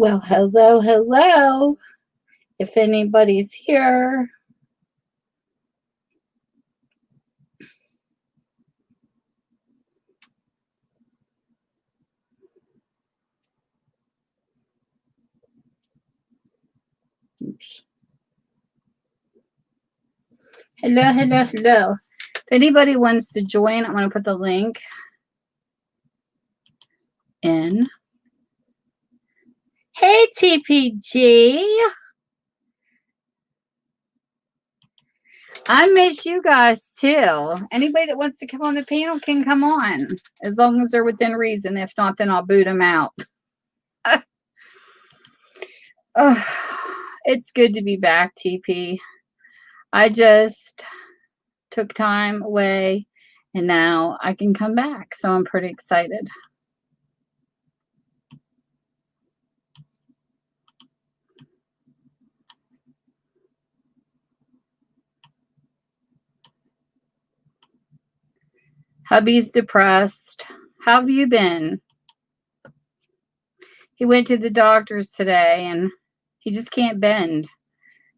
Well, hello, hello. If anybody's here, oops. Hello, hello, hello. If anybody wants to join, I'm going to put the link in. Hey, TPG. I miss you guys too. Anybody that wants to come on the panel can come on, as long as they're within reason. If not, then I'll boot them out. Oh, it's good to be back, TP. I just took time away and now I can come back. So I'm pretty excited. Hubby's depressed. How have you been? He went to the doctor's today and he just can't bend.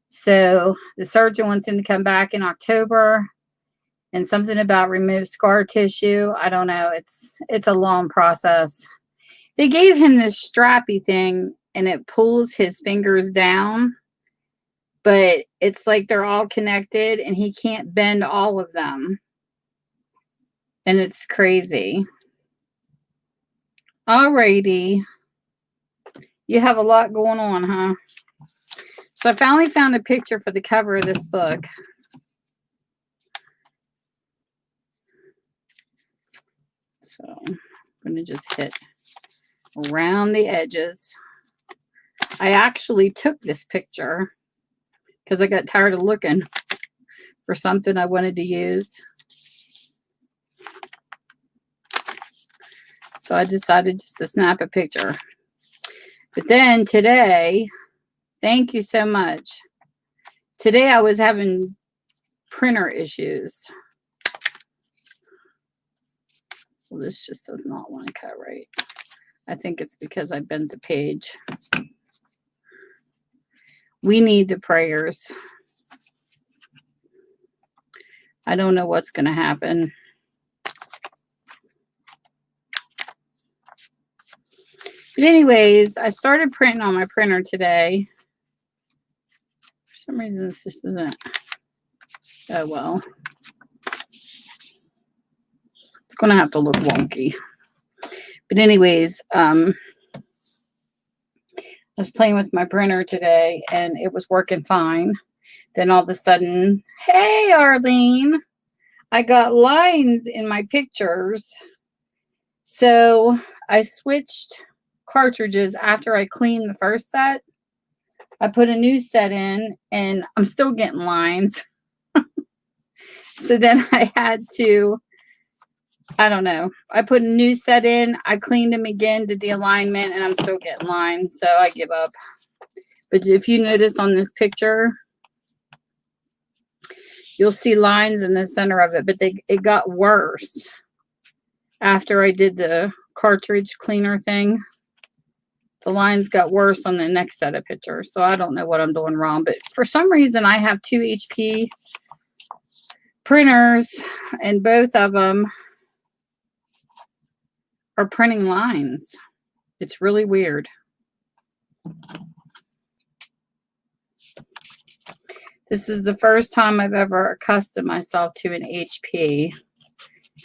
So the surgeon wants him to come back in October, and something about remove scar tissue. I don't know. It's a long process. They gave him this strappy thing and it pulls his fingers down, but it's like they're all connected and he can't bend all of them. And it's crazy. Alrighty. You have a lot going on, huh? So I finally found a picture for the cover of this book. So I'm going to just hit around the edges. I actually took this picture because I got tired of looking for something I wanted to use. So I decided just to snap a picture. But then today, thank you so much. Today I was having printer issues. Well, this just does not want to cut right. I think it's because I bent the page. We need the prayers. I don't know what's going to happen. But anyways, I started printing on my printer today. For some reason, this just isn't. Oh, well. It's going to have to look wonky. But anyways, I was playing with my printer today, and it was working fine. Then all of a sudden, hey, Arlene, I got lines in my pictures. So I switched cartridges after I cleaned the first set. I put a new set in and I'm still getting lines. So then I had to, I don't know. I put a new set in, I cleaned them again, did the alignment, and I'm still getting lines. So I give up. But if you notice on this picture, you'll see lines in the center of it, but it got worse after I did the cartridge cleaner thing. The lines got worse on the next set of pictures. So I don't know what I'm doing wrong. But for some reason, I have 2 HP printers, and both of them are printing lines. It's really weird. This is the first time I've ever accustomed myself to an HP.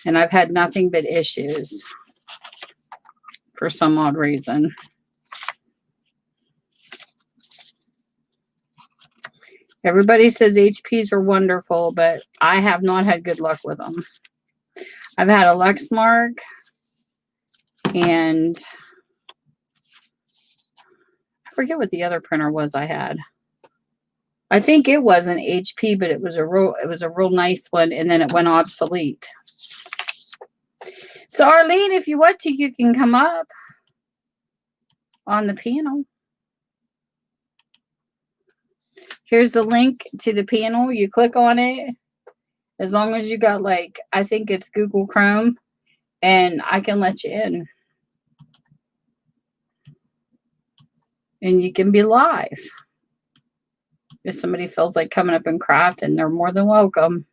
And I've had nothing but issues for some odd reason. Everybody says HPs are wonderful, but I have not had good luck with them. I've had a Lexmark, and I forget what the other printer was I had. I think it was an HP, but it was a real nice one, and then it went obsolete. So Arlene, if you want to, you can come up on the panel. Here's the link to the panel. You click on it. As long as you got, like, I think it's Google Chrome, and I can let you in. and you can be live. If somebody feels like coming up and crafting, they're more than welcome.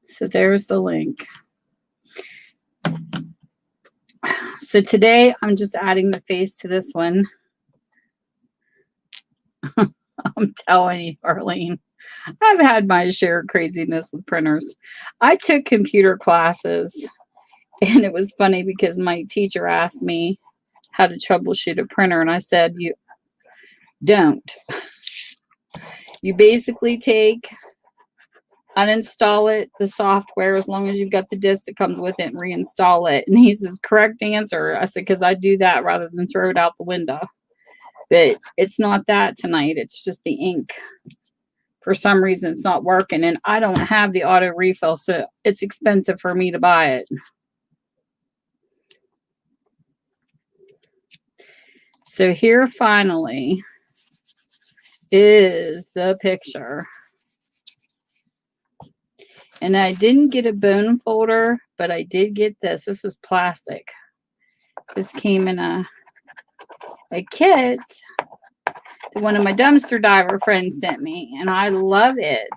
So there's the link. So today I'm just adding the face to this one. I'm telling you, Arlene, I've had my share of craziness with printers. I took computer classes, and it was funny because my teacher asked me how to troubleshoot a printer, and I said, you don't. You basically uninstall it, the software, as long as you've got the disk that comes with it, and reinstall it. And he says, correct answer. I said, because I do that rather than throw it out the window. But it's not that tonight. It's just the ink. For some reason, it's not working. And I don't have the auto refill, so it's expensive for me to buy it. So here finally is the picture. And I didn't get a bone folder, but I did get this. This is plastic. This came in a kit that one of my dumpster diver friends sent me, and I love it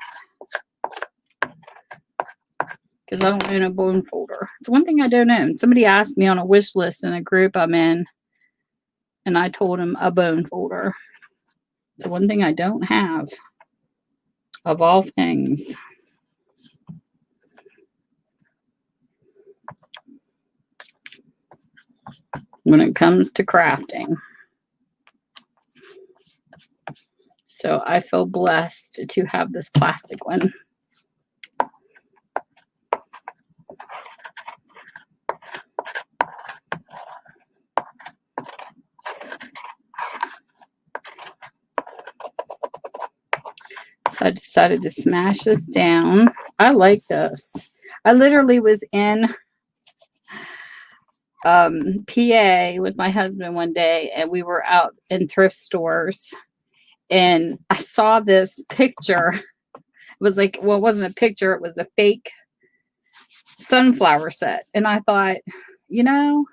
because I don't own a bone folder. It's one thing I don't own. Somebody asked me on a wish list in a group I'm in, and I told him a bone folder. It's one thing I don't have, of all things. When it comes to crafting. So I feel blessed to have this plastic one. So I decided to smash this down. I like this. I literally was in PA with my husband one day, and we were out in thrift stores, and I saw this picture. It was like, well, it wasn't a picture, it was a fake sunflower set. And I thought, you know,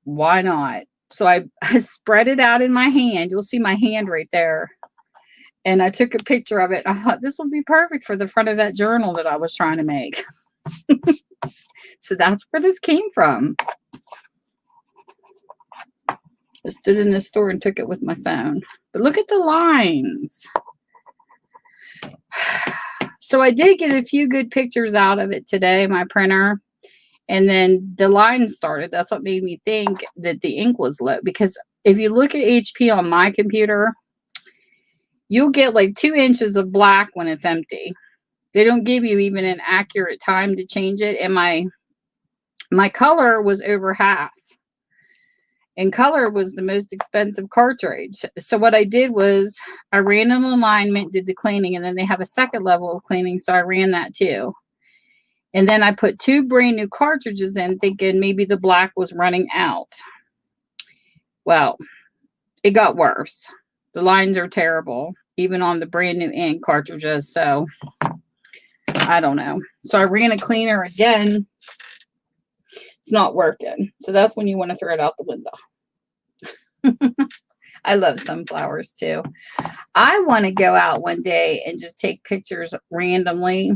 why not? So I spread it out in my hand. You'll see my hand right there. And I took a picture of it. I thought this would be perfect for the front of that journal that I was trying to make. So that's where this came from. I stood in the store and took it with my phone. But look at the lines. So I did get a few good pictures out of it today, my printer. And then the lines started. That's what made me think that the ink was low. Because if you look at HP on my computer, you'll get like 2 inches of black when it's empty. They don't give you even an accurate time to change it. And my color was over half. And color was the most expensive cartridge. So what I did was I ran an alignment, did the cleaning, and then they have a second level of cleaning. So I ran that too. And then I put 2 brand new cartridges in, thinking maybe the black was running out. Well, it got worse. The lines are terrible, even on the brand new ink cartridges. So I don't know. So I ran a cleaner again. It's not working. So that's when you want to throw it out the window. I love sunflowers too. I want to go out one day and just take pictures randomly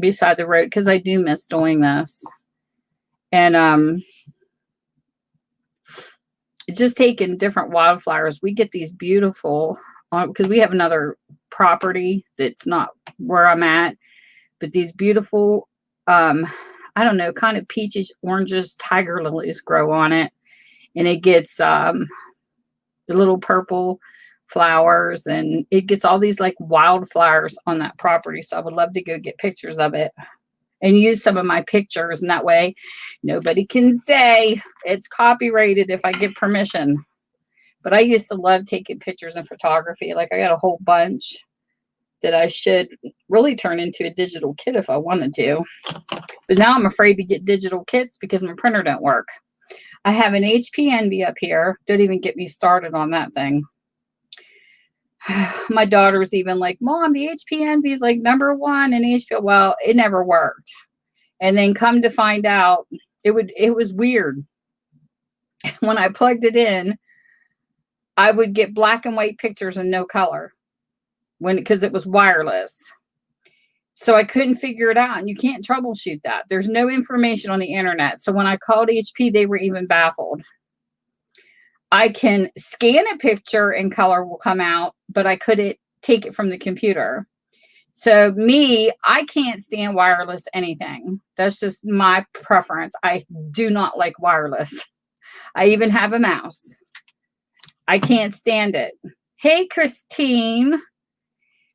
beside the road, because I do miss doing this. And just taking different wildflowers. We get these beautiful, because we have another property that's not where I'm at, but these beautiful I don't know, kind of peaches, oranges, tiger lilies grow on it. And it gets the little purple flowers, and it gets all these like wildflowers on that property. So I would love to go get pictures of it and use some of my pictures. And that way nobody can say it's copyrighted if I give permission. But I used to love taking pictures and photography. Like I got a whole bunch that I should really turn into a digital kit if I wanted to. But now I'm afraid to get digital kits because my printer don't work. I have an HP Envy up here. Don't even get me started on that thing. My daughter's even like, Mom, the HP Envy is like #1 in HP. Well, it never worked. And then come to find out, it was weird. When I plugged it in, I would get black and white pictures and no color because it was wireless. So I couldn't figure it out, and you can't troubleshoot that. There's no information on the internet. So when I called HP, they were even baffled. I can scan a picture and color will come out, but I couldn't take it from the computer. So me, I can't stand wireless anything. That's just my preference. I do not like wireless. I even have a mouse. I can't stand it. Hey, Christine.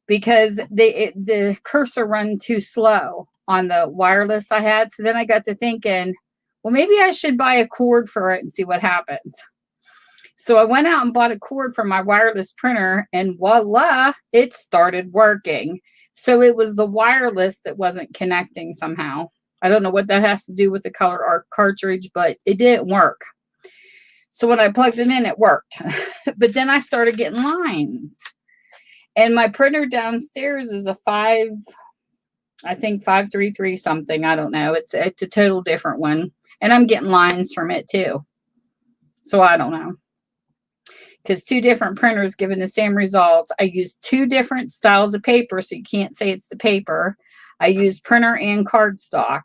Because the cursor run too slow on the wireless I had. So then I got to thinking, well, maybe I should buy a cord for it and see what happens. So I went out and bought a cord for my wireless printer, and voila, it started working. So it was the wireless that wasn't connecting somehow. I don't know what that has to do with the color art cartridge, but it didn't work. So when I plugged it in, it worked. But then I started getting lines. And my printer downstairs is a 533 something. I don't know. It's a total different one. And I'm getting lines from it too. So I don't know. Because 2 different printers giving the same results. I use 2 different styles of paper, so you can't say it's the paper. I use printer and cardstock.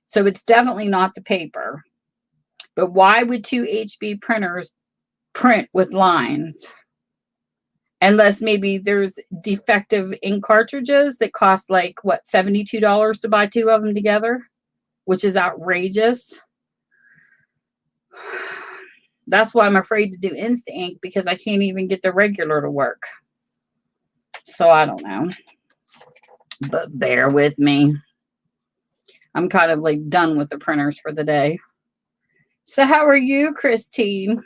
So it's definitely not the paper. But why would 2 HB printers print with lines? Unless maybe there's defective ink cartridges that cost like, what, $72 to buy 2 of them together, which is outrageous. That's why I'm afraid to do Insta Ink, because I can't even get the regular to work. So I don't know. But bear with me. I'm kind of like done with the printers for the day. So how are you, Christine?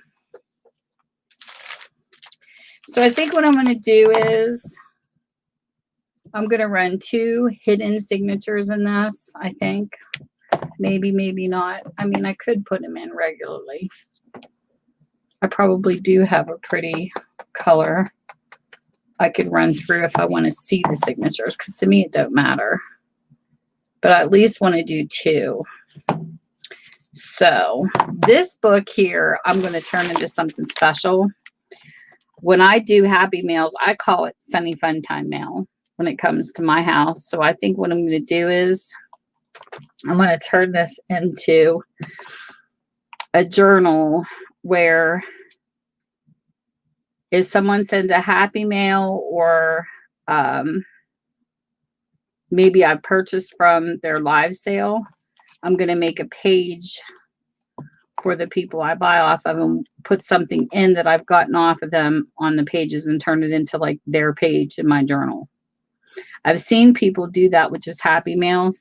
So I think what I'm going to do is I'm going to run 2 hidden signatures in this, I think. Maybe, maybe not. I mean, I could put them in regularly. I probably do have a pretty color I could run through if I want to see the signatures, because to me it don't matter. But I at least want to do 2. So this book here, I'm going to turn into something special. When I do Happy Mails, I call it Sunny Fun Time Mail when it comes to my house. So I think what I'm going to do is I'm going to turn this into a journal where if someone sends a happy mail, or maybe I purchased from their live sale, I'm going to make a page for the people I buy off of and put something in that I've gotten off of them on the pages and turn it into like their page in my journal. I've seen people do that with just happy mails,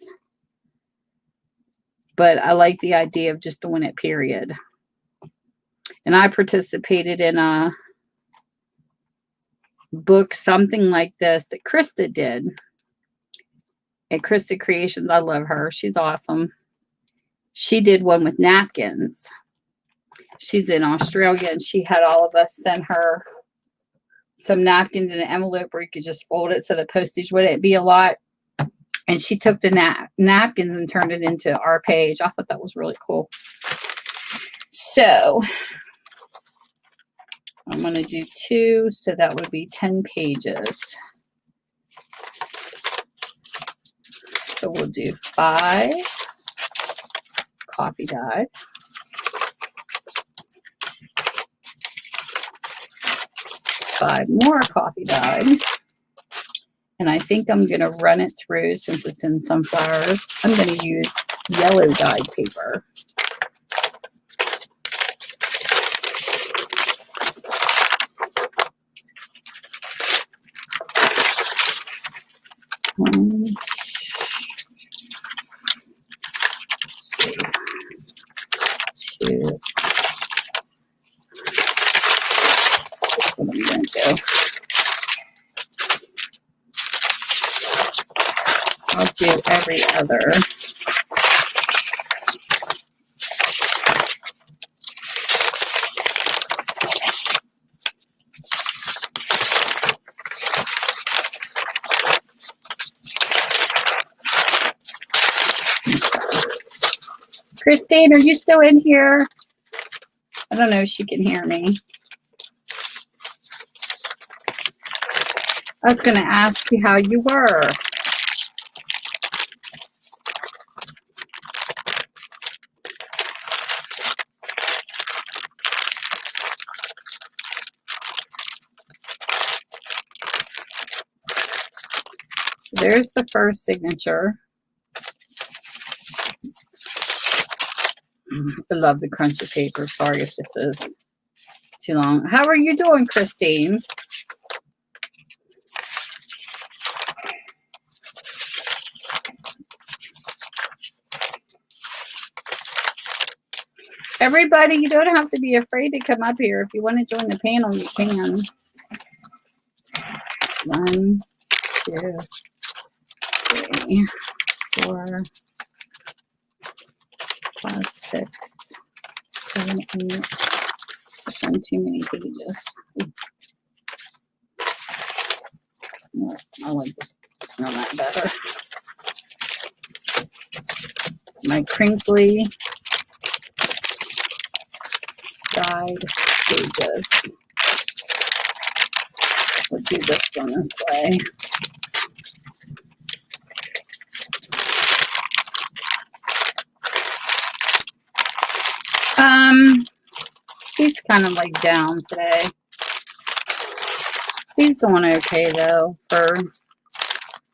but I like the idea of just doing it, period. And I participated in a book, something like this, that Krista did at Krista Creations. I love her. She's awesome. She did one with napkins. She's in Australia, and she had all of us send her some napkins in an envelope where you could just fold it so the postage wouldn't be a lot. And she took the napkins and turned it into our page. I thought that was really cool. So I'm going to do 2, so that would be 10 pages. So we'll do 5 coffee dyed. 5 more coffee dyed. And I think I'm going to run it through, since it's in sunflowers, I'm going to use yellow dyed paper. Let's see. 2. That's what I'm going to do. I'll do every other. Christine, are you still in here? I don't know if she can hear me. I was going to ask you how you were. So there's the first signature. I love the crunchy paper. Sorry if this is too long. How are you doing, Christine? Everybody, you don't have to be afraid to come up here. If you want to join the panel, you can. 1, 2, 3, 4, 5, 6, 7, 8. That's on too many pages. I like this on that better. My crinkly guide pages. We'll do this one this way. He's kind of like down today. He's doing okay though for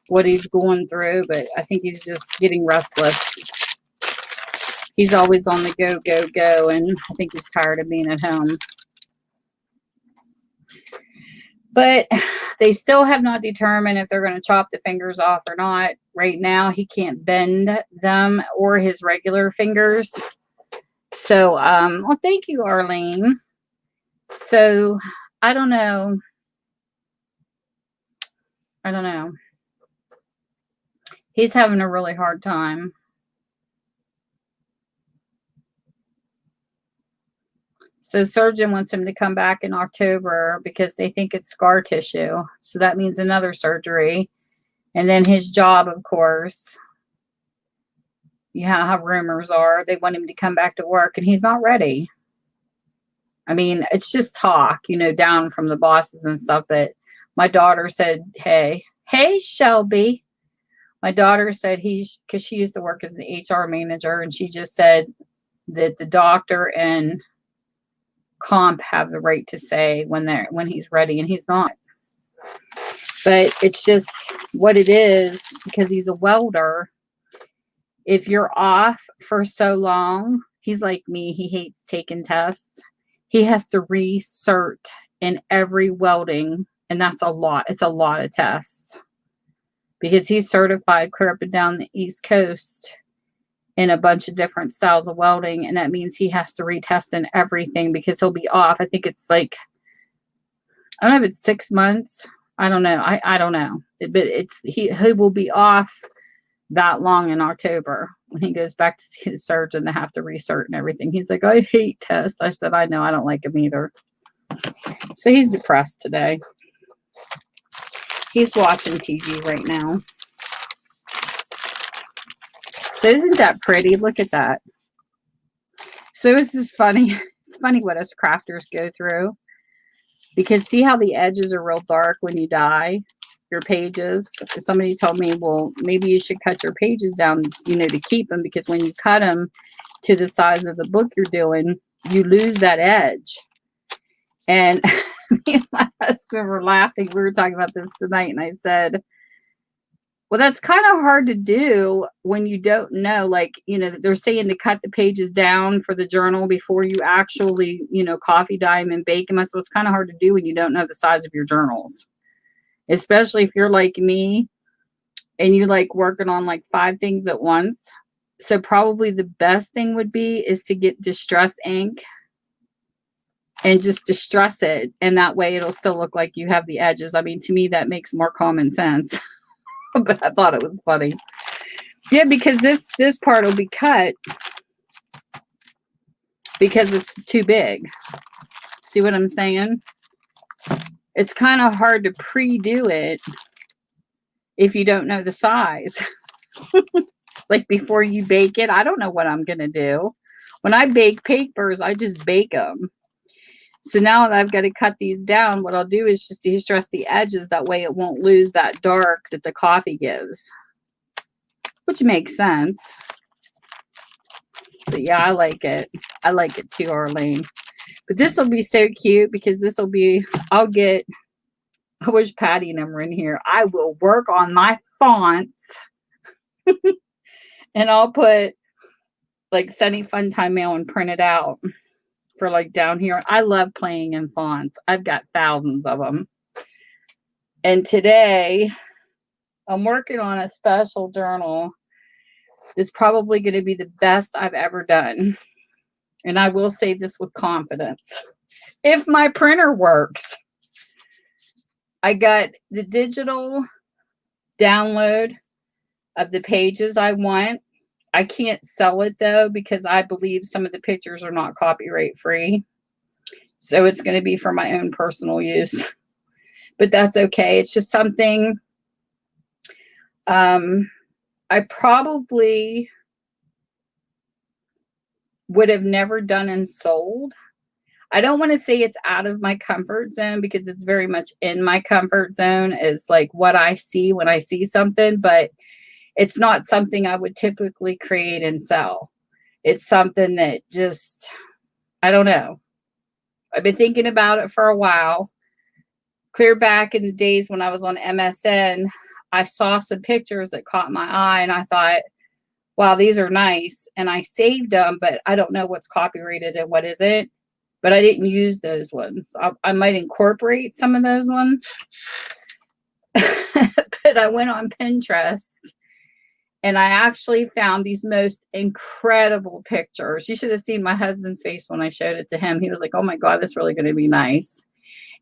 what he's going through, but I think he's just getting restless. He's always on the go, go, go, and I think he's tired of being at home. But they still have not determined if they're going to chop the fingers off or not. Right now, he can't bend them or his regular fingers. So, well, thank you, Arlene. So, I don't know. I don't know. He's having a really hard time. So surgeon wants him to come back in October because they think it's scar tissue. So that means another surgery. And then his job, of course. You know how rumors are. They want him to come back to work and he's not ready. I mean, it's just talk, you know, down from the bosses and stuff. But my daughter said, hey, Shelby. My daughter said because she used to work as an HR manager, and she just said that the doctor and comp have the right to say when he's ready, and he's not. But it's just what it is because he's a welder. If you're off for so long, he's like me. He hates taking tests. He has to recert in every welding, and that's a lot. It's a lot of tests because he's certified clear up and down the East Coast in a bunch of different styles of welding, and that means he has to retest in everything because he'll be off. I think it's like, I don't know if it's 6 months. I don't know. I don't know. But he will be off that long in October when he goes back to see the surgeon to have to recert and everything. He's like, I hate tests. I said, I know. I don't like them either. So he's depressed today. He's watching TV right now. So isn't that pretty? Look at that. So this is funny. It's funny what us crafters go through. Because see how the edges are real dark when you dye your pages? Somebody told me, well, maybe you should cut your pages down, you know, to keep them. Because when you cut them to the size of the book you're doing, you lose that edge. And me and my husband were laughing. We were talking about this tonight. And I said, well, that's kind of hard to do when you don't know, like, you know, they're saying to cut the pages down for the journal before you actually, you know, coffee dye them and bake them. So it's kind of hard to do when you don't know the size of your journals, especially if you're like me and you like working on like 5 things at once. So probably the best thing would be is to get distress ink and just distress it. And that way it'll still look like you have the edges. I mean, to me, that makes more common sense. But I thought it was funny. Yeah, because this part will be cut because it's too big. See what I'm saying? It's kind of hard to pre-do it if you don't know the size. like before you bake it. I don't know what I'm going to do. When I bake papers, I just bake them. So now that I've got to cut these down, what I'll do is just de-stress the edges. That way it won't lose that dark that the coffee gives, which makes sense. But yeah, I like it. I like it too, Arlene. But this will be so cute because this will be, I wish Patty and them were in here. I will work on my fonts and I'll put like Sunny Fun Time Mail and print it out for like down here. I love playing in fonts. I've got thousands of them. And today I'm working on a special journal. It's probably going to be the best I've ever done. And I will say this with confidence. If my printer works, I got the digital download of the pages I want. I can't sell it though, because I believe some of the pictures are not copyright free. So it's going to be for my own personal use, but that's okay. It's just something I probably would have never done and sold. I don't want to say it's out of my comfort zone because it's very much in my comfort zone, is like what I see when I see something, but it's not something I would typically create and sell. It's something that just, I don't know. I've been thinking about it for a while. Clear back in the days when I was on MSN, I saw some pictures that caught my eye and I thought, wow, these are nice. And I saved them, but I don't know what's copyrighted and what isn't. But I didn't use those ones. I might incorporate some of those ones. But I went on Pinterest and I actually found these most incredible pictures. You should have seen my husband's face when I showed it to him. He was like, oh my God, that's really going to be nice.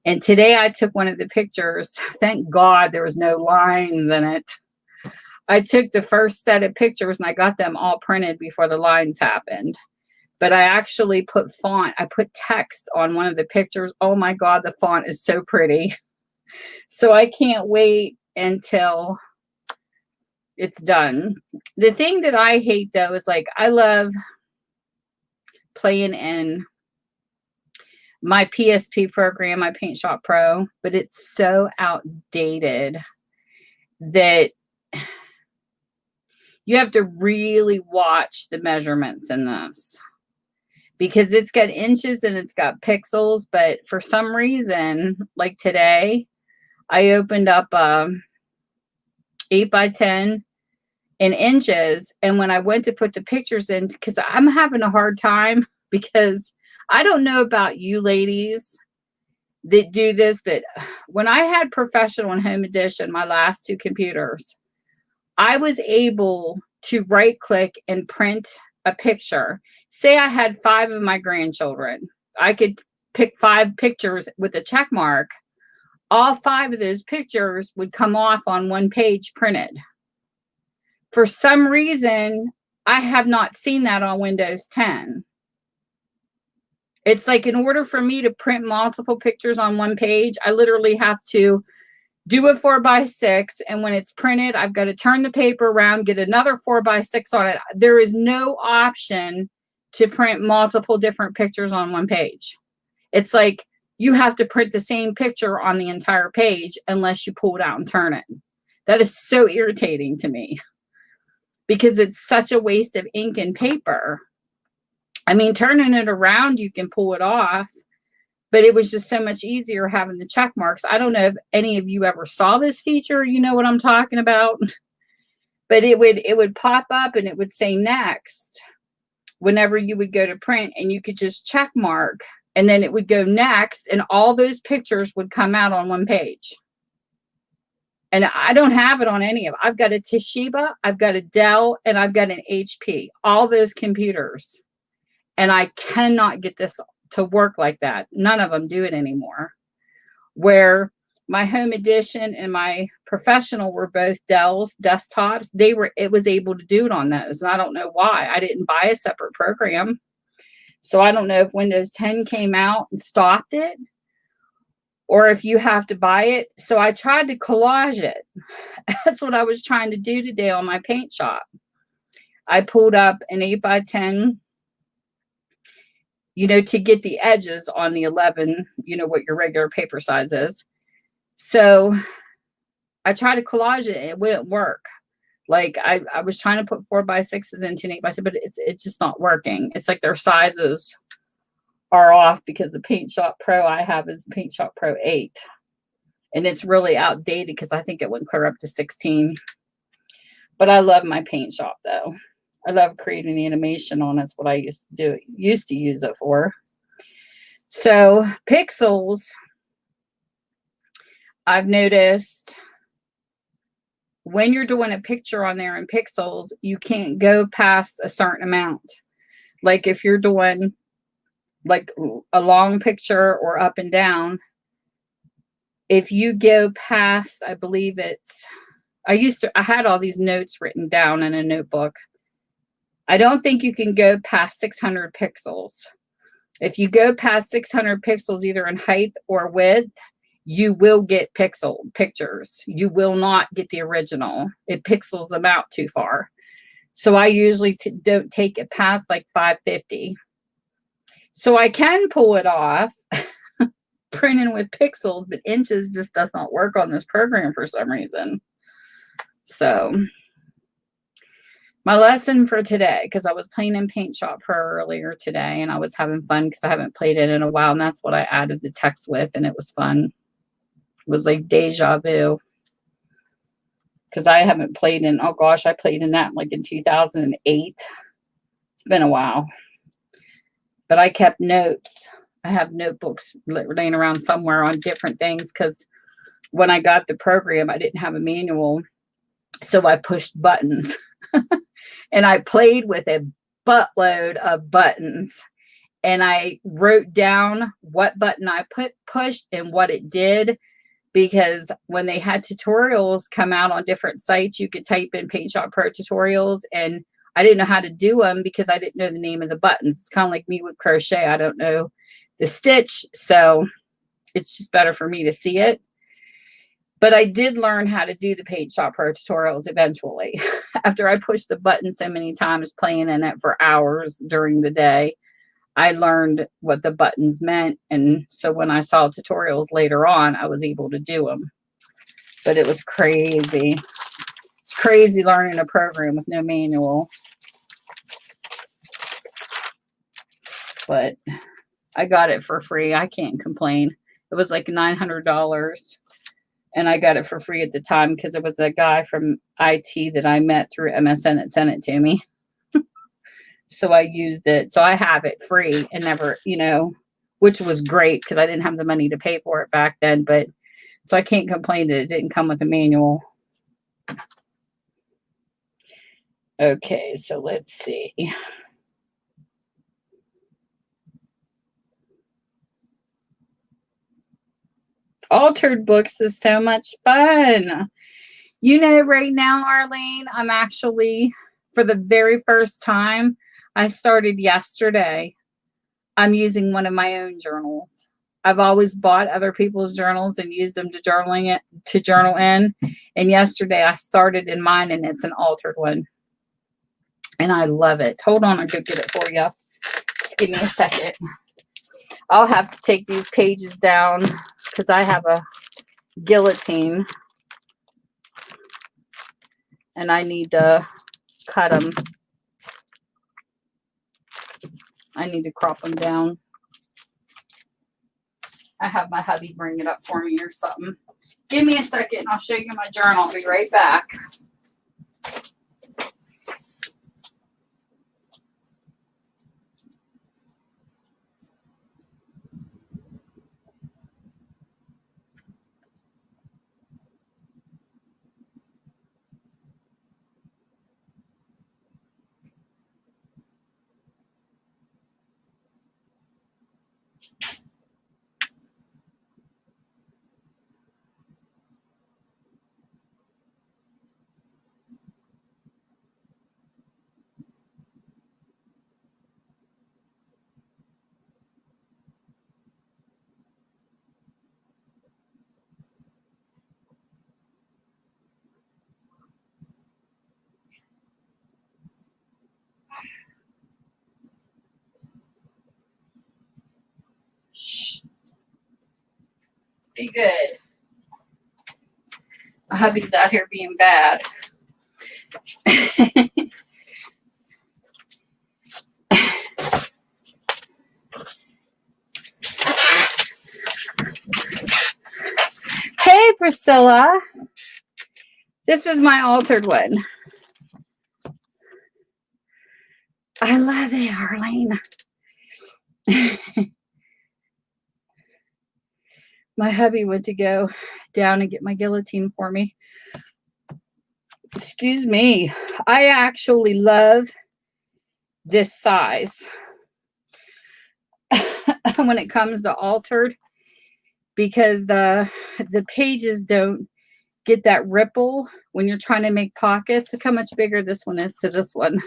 And today I took one of the pictures. Thank God there was no lines in it. I took the first set of pictures and I got them all printed before the lines happened. But I actually put font. I put text on one of the pictures. Oh my God, the font is so pretty. So I can't wait until it's done. The thing that I hate though is like, I love playing in my PSP program, my Paint Shop Pro, but it's so outdated that you have to really watch the measurements in this because it's got inches and it's got pixels. But for some reason, like today, I opened up 8x10 in inches. And when I went to put the pictures in, because I'm having a hard time, because I don't know about you ladies that do this, but when I had Professional and Home Edition, my last two computers, I was able to right click and print a picture. Say I had 5 of my grandchildren. I could pick 5 pictures with a check mark. All 5 of those pictures would come off on one page printed. For some reason, I have not seen that on Windows 10. It's like in order for me to print multiple pictures on one page, I literally have to do a 4x6. And when it's printed, I've got to turn the paper around, get another 4x6 on it. There is no option to print multiple different pictures on one page. It's like you have to print the same picture on the entire page unless you pull it out and turn it. That is so irritating to me because it's such a waste of ink and paper. I mean, turning it around, you can pull it off, but it was just so much easier having the check marks. I don't know if any of you ever saw this feature. You know what I'm talking about? But it would pop up and it would say next whenever you would go to print, and you could just check mark and then it would go next and all those pictures would come out on one page. And I don't have it on any of them. I've got a Toshiba, I've got a Dell, and I've got an HP, all those computers. And I cannot get this to work like that. None of them do it anymore. Where my Home Edition and my Professional were both Dell's desktops, it was able to do it on those. And I don't know why. I didn't buy a separate program. So I don't know if Windows 10 came out and stopped it, or if you have to buy it. So I tried to collage it. That's what I was trying to do today on my Paint Shop. I pulled up an 8x10, to get the edges on the 11, what your regular paper size is. So I tried to collage it. It wouldn't work. Like I was trying to put 4x6s into an 8x10, but it's just not working. It's like their sizes are off because the Paint Shop Pro I have is Paint Shop Pro 8. And it's really outdated because I think it went clear up to 16. But I love my Paint Shop though. I love creating animation on it. That's what I used to use it for. So pixels, I've noticed when you're doing a picture on there in pixels, you can't go past a certain amount. Like if you're doing like a long picture or up and down, if you go past, I believe I had all these notes written down in a notebook. I don't think you can go past 600 pixels. If you go past 600 pixels, either in height or width, you will get pictures. You will not get the original. It pixels them out too far. So I usually don't take it past like 550. So I can pull it off printing with pixels, but inches just does not work on this program for some reason. So my lesson for today, because I was playing in Paint Shop Pro earlier today and I was having fun because I haven't played it in a while, and that's what I added the text with, and it was fun. It was like deja vu because I haven't played in, oh gosh, I played in that like in 2008. It's been a while. But I kept notes. I have notebooks laying around somewhere on different things because when I got the program, I didn't have a manual. So I pushed buttons and I played with a buttload of buttons. And I wrote down what button I pushed and what it did. Because when they had tutorials come out on different sites, you could type in Paint Shop Pro tutorials, and I didn't know how to do them because I didn't know the name of the buttons. It's kind of like me with crochet. I don't know the stitch, so it's just better for me to see it. But I did learn how to do the Paint Shop Pro tutorials eventually. After I pushed the button so many times playing in it for hours during the day, I learned what the buttons meant. And so when I saw tutorials later on, I was able to do them. But it was crazy. It's crazy learning a program with no manual. But I got it for free. I can't complain. It was like $900. And I got it for free at the time because it was a guy from IT that I met through MSN that sent it to me. So I used it. So I have it free and never, which was great because I didn't have the money to pay for it back then. But so I can't complain that it didn't come with a manual. Okay, so let's see. Altered books is so much fun. Right now, Arlene, I'm actually, for the very first time, I started yesterday. I'm using one of my own journals. I've always bought other people's journals and used them to journal in. And yesterday I started in mine, and it's an altered one. And I love it. Hold on, I'll go get it for you. Just give me a second. I'll have to take these pages down because I have a guillotine. And I need to cut them. I need to crop them down. I have my hubby bring it up for me or something. Give me a second. I'll show you my journal. I'll be right back. Be good. My hubby's out here being bad. Hey, Priscilla. This is my altered one. I love it, Arlene. My hubby went to go down and get my guillotine for me. Excuse me. I actually love this size when it comes to altered, because the pages don't get that ripple when you're trying to make pockets. Look how much bigger this one is to this one.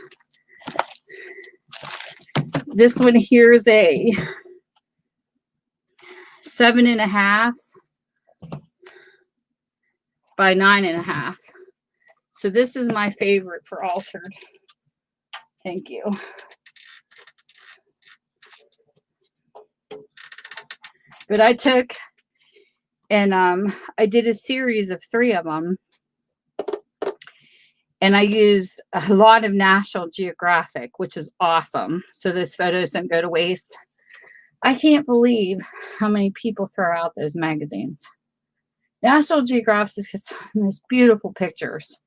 This one here is a 7.5 by 9.5. So this is my favorite for altered. Thank you. But I took and I did a series of 3 of them. And I used a lot of National Geographic, which is awesome. So those photos don't go to waste. I can't believe how many people throw out those magazines. National Geographic has some of the most beautiful pictures.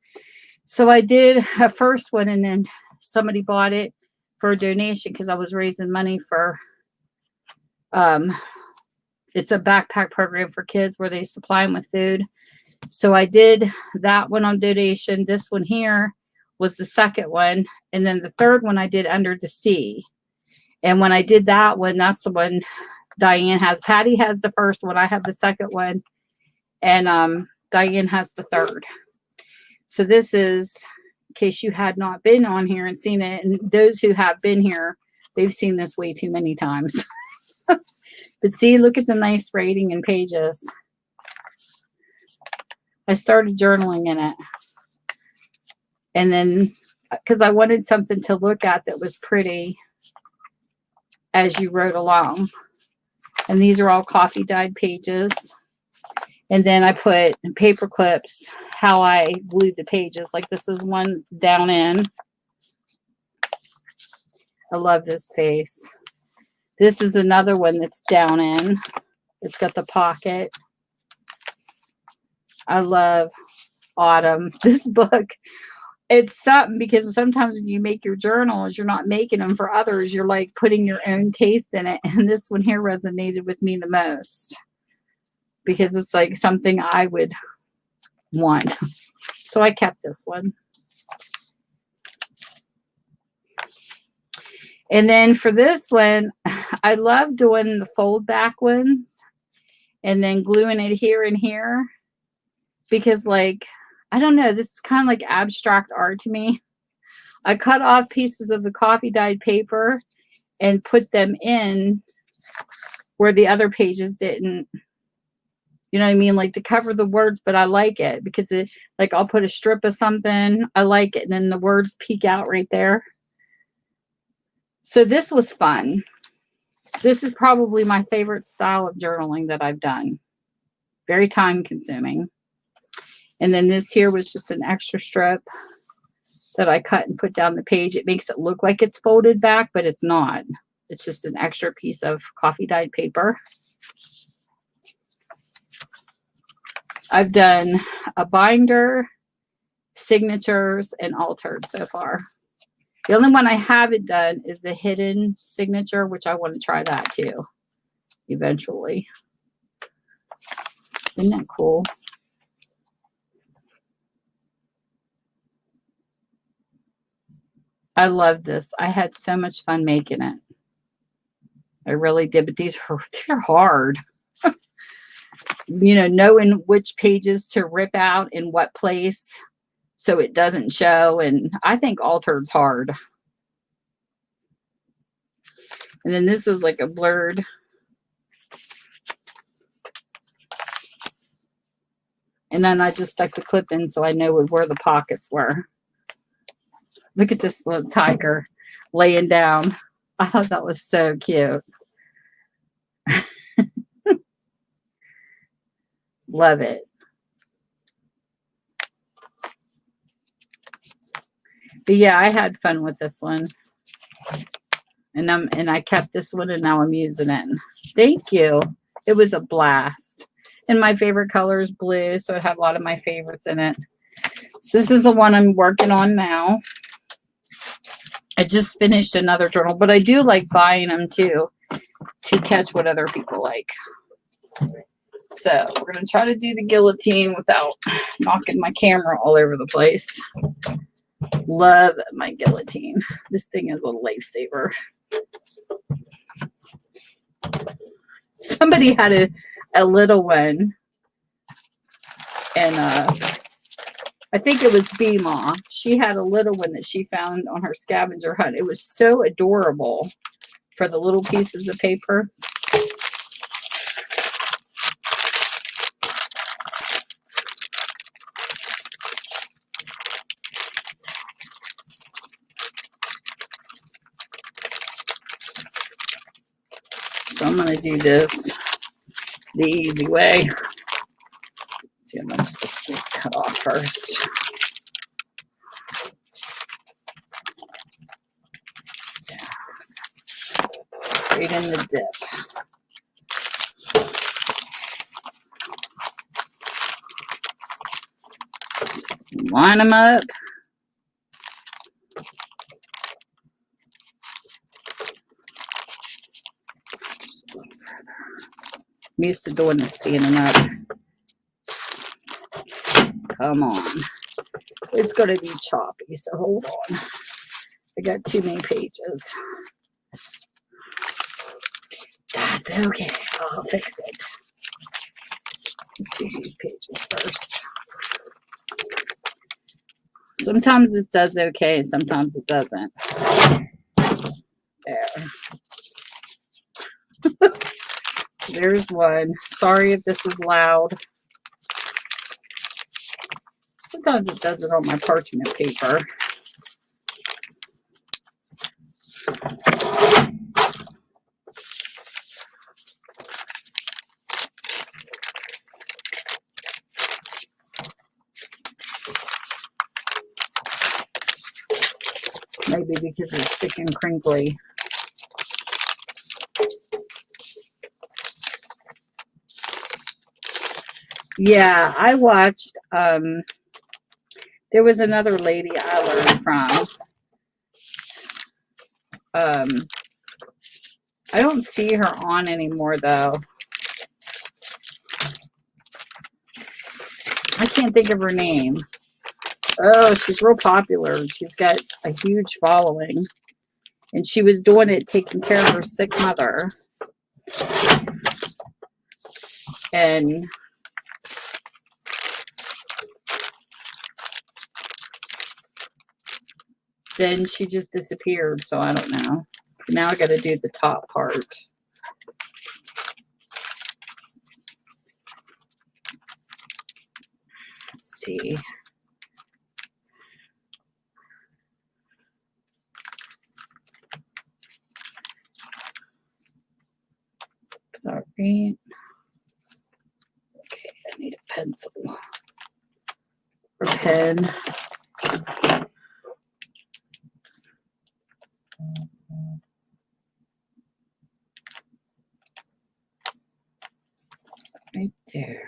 So I did a first one, and then somebody bought it for a donation because I was raising money for, it's a backpack program for kids where they supply them with food. So I did that one on donation. This one here was the second one. And then the third one I did Under the Sea. And when I did that one, that's the one Diane has. Patty has the first one. I have the second one. And Diane has the third. So this is, in case you had not been on here and seen it. And those who have been here, they've seen this way too many times. But see, look at the nice rating and pages. I started journaling in it. And then, because I wanted something to look at that was pretty as you wrote along. And these are all coffee dyed pages. And then I put paper clips, how I glued the pages. Like this is one that's down in. I love this face. This is another one that's down in. It's got the pocket. I love Autumn. This book, it's something because sometimes when you make your journals, you're not making them for others. You're like putting your own taste in it. And this one here resonated with me the most because it's like something I would want. So I kept this one. And then for this one, I love doing the fold back ones and then gluing it here and here. Because, like, I don't know, this is kind of like abstract art to me. I cut off pieces of the coffee dyed paper and put them in where the other pages didn't. You know what I mean? Like to cover the words, but I like it because it, like, I'll put a strip of something. I like it. And then the words peek out right there. So this was fun. This is probably my favorite style of journaling that I've done. Very time consuming. And then this here was just an extra strip that I cut and put down the page. It makes it look like it's folded back, but it's not. It's just an extra piece of coffee dyed paper. I've done a binder, signatures, and altered so far. The only one I haven't done is the hidden signature, which I want to try that too eventually. Isn't that cool? I love this. I had so much fun making it. I really did, but they're hard. You know, knowing which pages to rip out in what place so it doesn't show. And I think altered's hard. And then this is like a blurred. And then I just stuck the clip in so I know where the pockets were. Look at this little tiger laying down. I thought that was so cute. Love it. But yeah, I had fun with this one. And I kept this one and now I'm using it. Thank you. It was a blast. And my favorite color is blue, so it had a lot of my favorites in it. So this is the one I'm working on now. I just finished another journal, but I do like buying them too to catch what other people like. So we're going to try to do the guillotine without knocking my camera all over the place. Love my guillotine. This thing is a lifesaver. Somebody had a little one, and I think it was Bema. She had a little one that she found on her scavenger hunt. It was so adorable for the little pieces of paper. So I'm going to do this the easy way. Let's see how much this will cut off first. Yeah. Right in the dip. Line them up. Just a little further. I'm used to doing this standing up. Come on. It's going to be choppy, so hold on. I got too many pages. That's okay. I'll fix it. Let's do these pages first. Sometimes this does okay, sometimes it doesn't. There. There's one. Sorry if this is loud. Sometimes it does it on my parchment paper. Maybe because it's thick and crinkly. Yeah, I watched, there was another lady I learned from. I don't see her on anymore, though. I can't think of her name. Oh, she's real popular. She's got a huge following. And she was doing it, taking care of her sick mother. And then she just disappeared, so I don't know. Now I got to do the top part. Let's see. All right. Okay, I need a pencil or pen. Right there.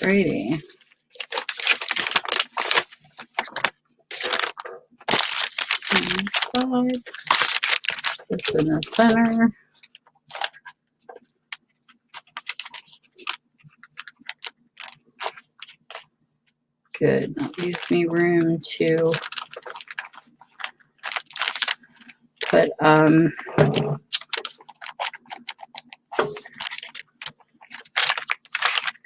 Alrighty. Side. This in the center. Good. That leaves me room to put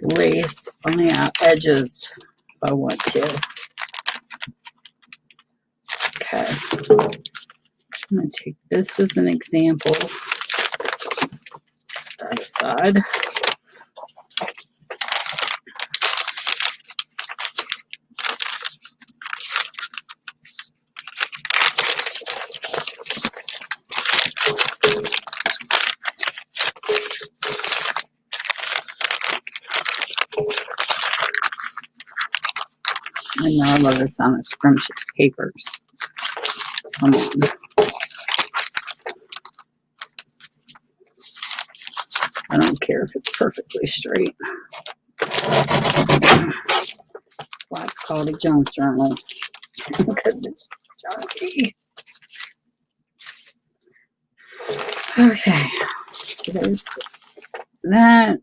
lace on the edges if I want to. Okay. I'm going to take this as an example. That aside. I know I love the sound of scrumptious papers. Come on. I don't care if it's perfectly straight. That's why it's called a junk journal. Because it's junky. Okay. So there's that.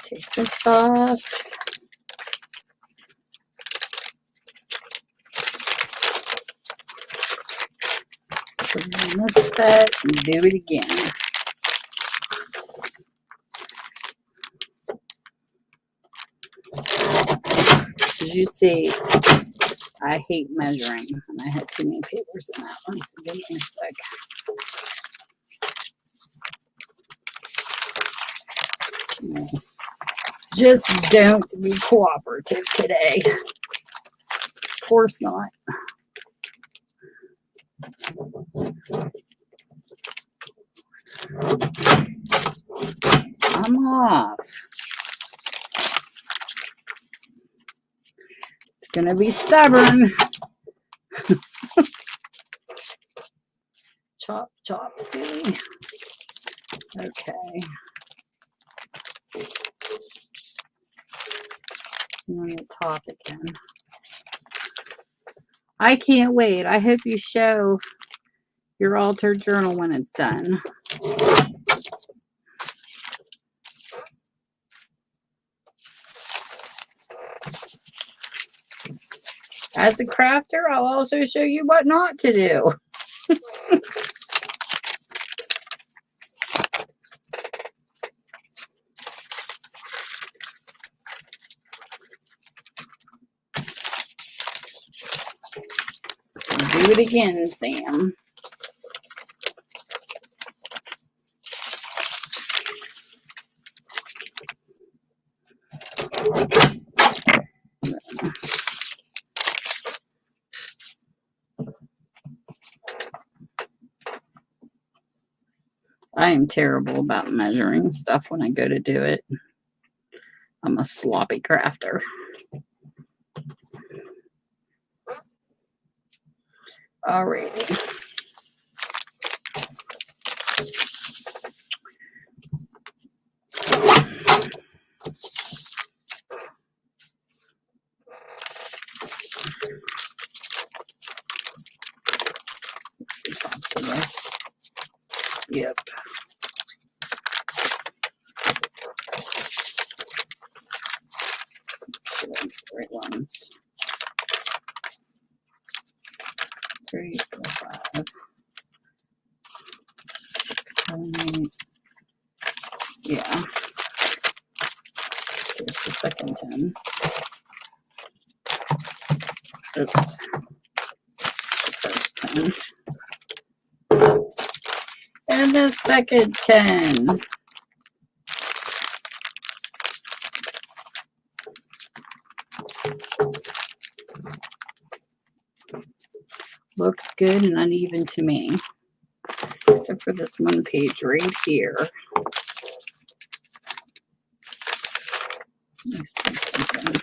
Take this off. Put it in this set and do it again. As you see, I hate measuring, and I had too many papers in that one, so give me a sec. Just don't be cooperative today. Of course not. I'm off. It's gonna be stubborn. Chop, chop, see? Okay. And on the top again. I can't wait. I hope you show your altered journal when it's done. As a crafter, I'll also show you what not to do. Do it again, Sam. I am terrible about measuring stuff when I go to do it. I'm a sloppy crafter. Alrighty. Yep. Right ones. 3, 4, 5. 7, 8. Yeah. Here's the second 10. Oops. The first 10. And the second 10. Looks good and uneven to me. Except for this one page right here. Let me see something.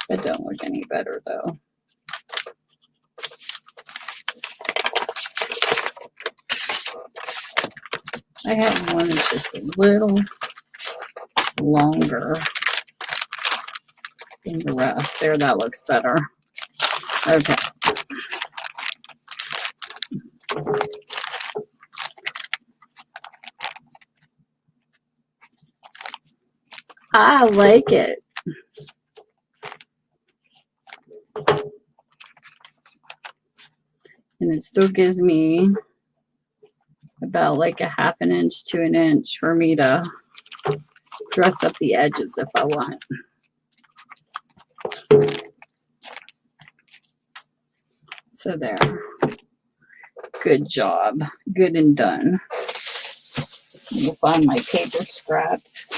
That don't look any better though. I have one that's just a little longer than the rest. There, that looks better. Okay. I like it. And it still gives me about like a half an inch to an inch for me to dress up the edges if I want. So there. Good job. Good and done. You'll find my paper scraps.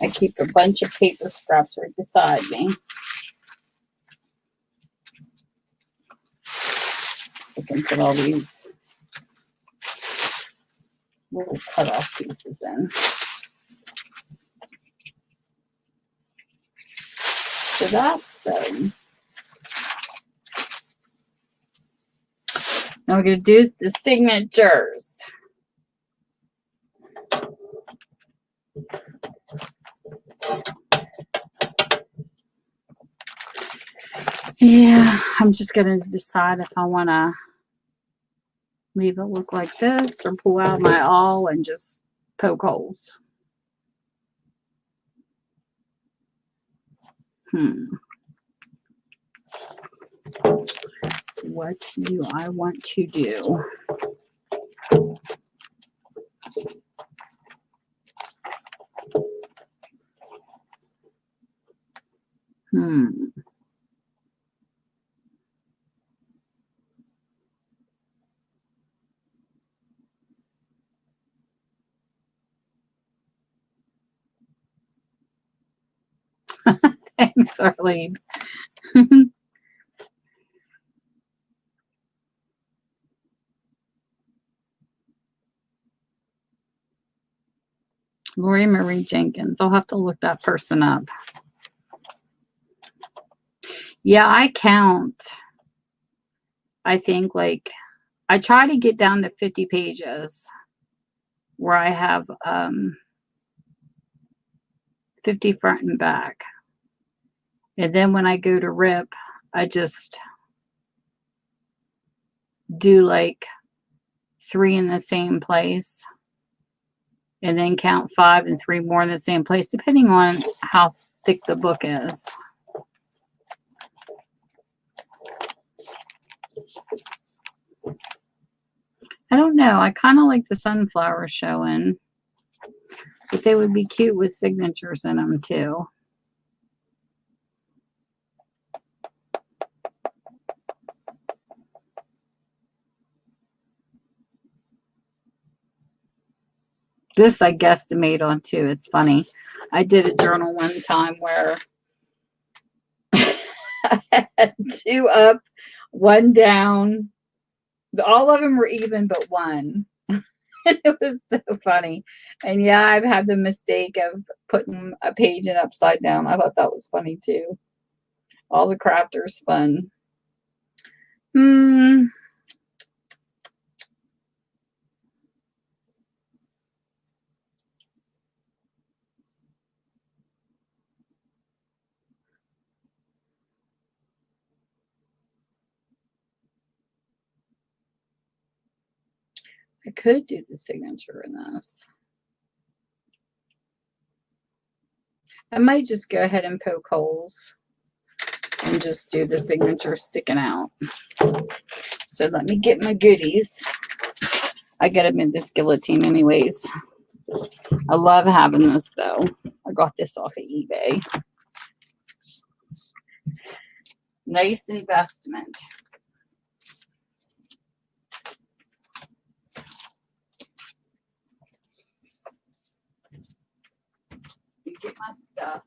I keep a bunch of paper scraps right beside me. I can put all these little cut-off pieces in. So that's done. Now we're going to do the signatures. Yeah, I'm just going to decide if I want to leave it look like this or pull out my awl and just poke holes. What do I want to do? Thanks, Arlene. Lori Marie Jenkins. I'll have to look that person up. Yeah, I count. I think like I try to get down to 50 pages where I have 50 front and back. And then when I go to rip, I just do like 3 in the same place and then count 5 and 3 more in the same place, depending on how thick the book is. I don't know. I kind of like the sunflowers showing, but they would be cute with signatures in them too. This I guesstimate on too. It's funny. I did a journal one time where I had 2 up, 1 down. All of them were even but 1. And it was so funny. And yeah, I've had the mistake of putting a page in upside down. I thought that was funny too. All the crafters fun. I could do the signature in this. I might just go ahead and poke holes and just do the signature sticking out. So let me get my goodies. I got them in this guillotine anyways. I love having this though. I got this off of eBay. Nice investment. Get my stuff.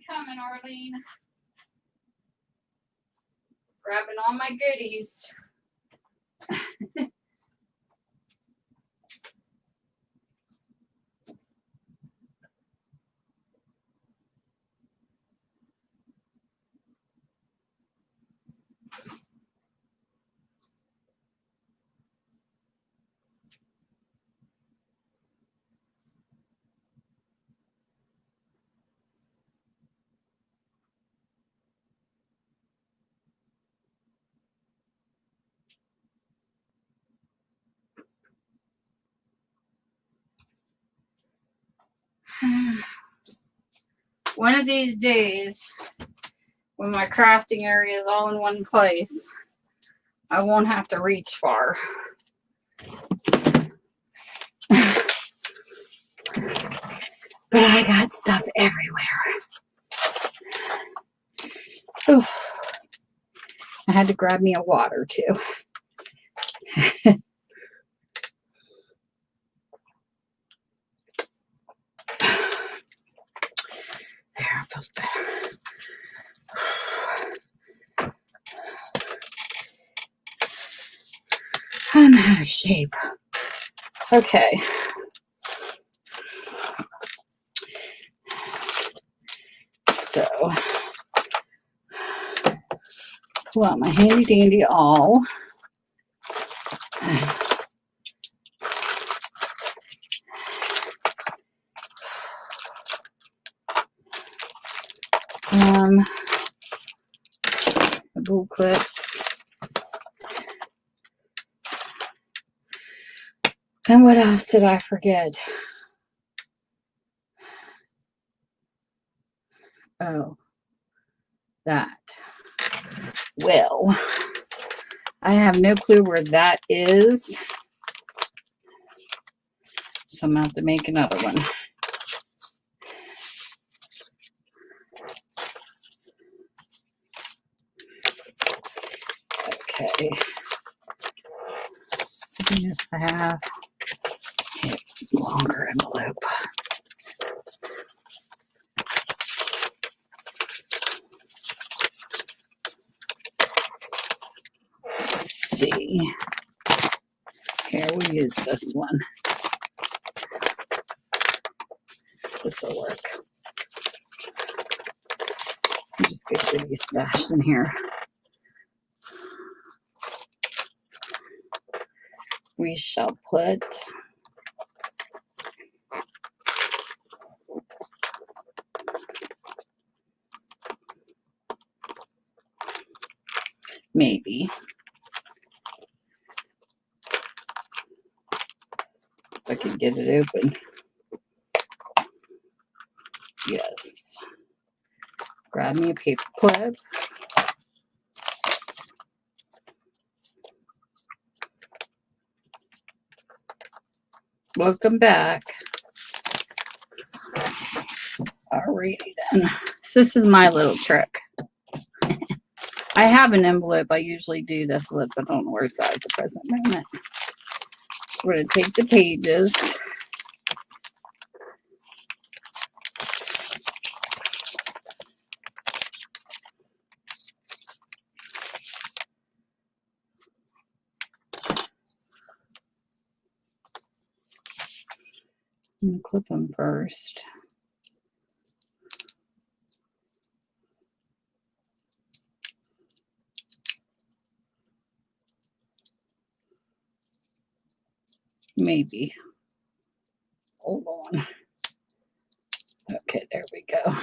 coming, Arlene. Grabbing all my goodies. One of these days, when my crafting area is all in one place, I won't have to reach far. But I got stuff everywhere. Ooh. I had to grab me a water too. There, it feels better. I'm out of shape. Okay. So, pull out my handy dandy awl. The bull clips. And what else did I forget? Oh, that. Well, I have no clue where that is. So I'm going to have to make another one. Okay. Sticking this half. Longer envelope. Let's see. Here, we'll use this one. This will work. Just get these stashed in here. We shall put maybe. If I can get it open. Yes. Grab me a paper clip. Welcome back. Alrighty then. So this is my little trick. I have an envelope I usually do this with, but I don't know where it's at the present moment. So we're going to take the pages. I'm going to clip them first. Maybe. Hold on. Okay, there we go.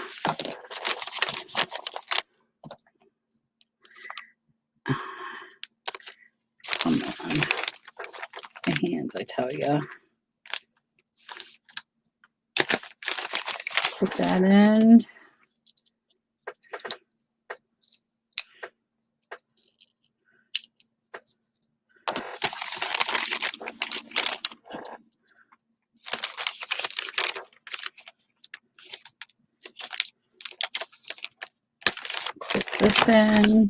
Come on. My hands, I tell you. Put that in. Put this in.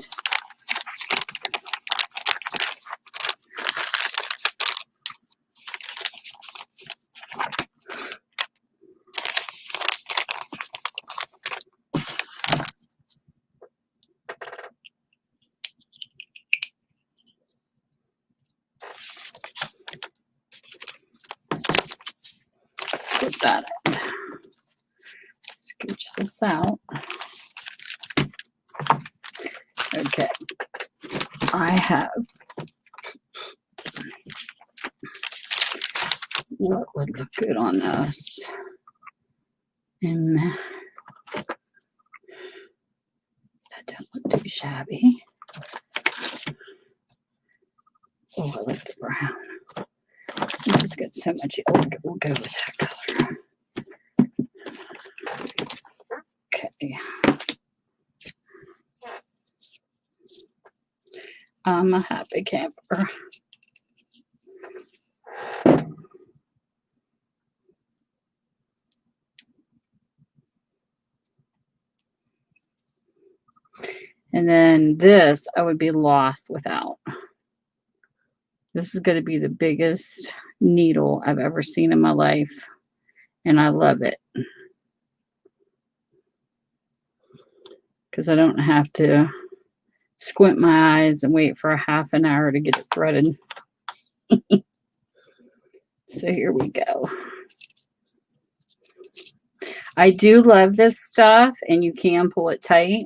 get that. Scooch this out. Okay. I have what would look good on this. And that don't look too shabby. Oh, I like the brown. Since it's got so much yellow, we'll go with that color. Okay. I'm a happy camper. And then this, I would be lost without. This is going to be the biggest needle I've ever seen in my life. And I love it. Because I don't have to squint my eyes and wait for a half an hour to get it threaded. So here we go. I do love this stuff, and you can pull it tight.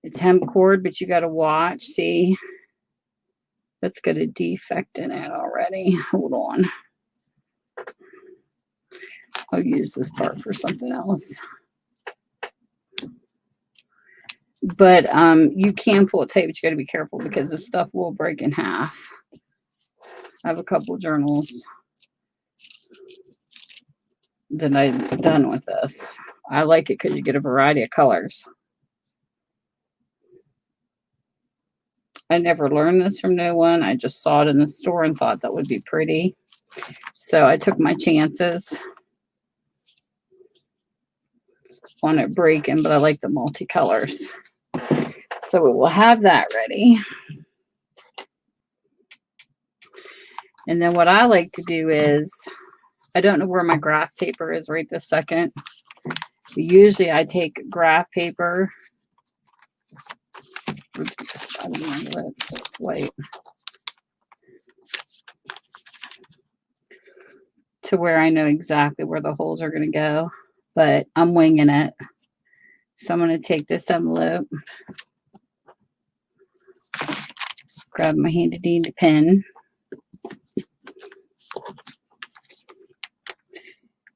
It's hemp cord, but you got to watch. See, that's got a defect in it already. Hold on. I'll use this part for something else. But you can pull it tight, but you got to be careful because this stuff will break in half. I have a couple journals that I've done with this. I like it because you get a variety of colors. I never learned this from no one. I just saw it in the store and thought that would be pretty. So I took my chances on it breaking, but I like the multicolors. So we will have that ready. And then what I like to do is, I don't know where my graph paper is right this second. But usually I take graph paper. Just out of my lip so it's white. To where I know exactly where the holes are going to go. But I'm winging it. So I'm going to take this envelope. Grab my handy dandy pen.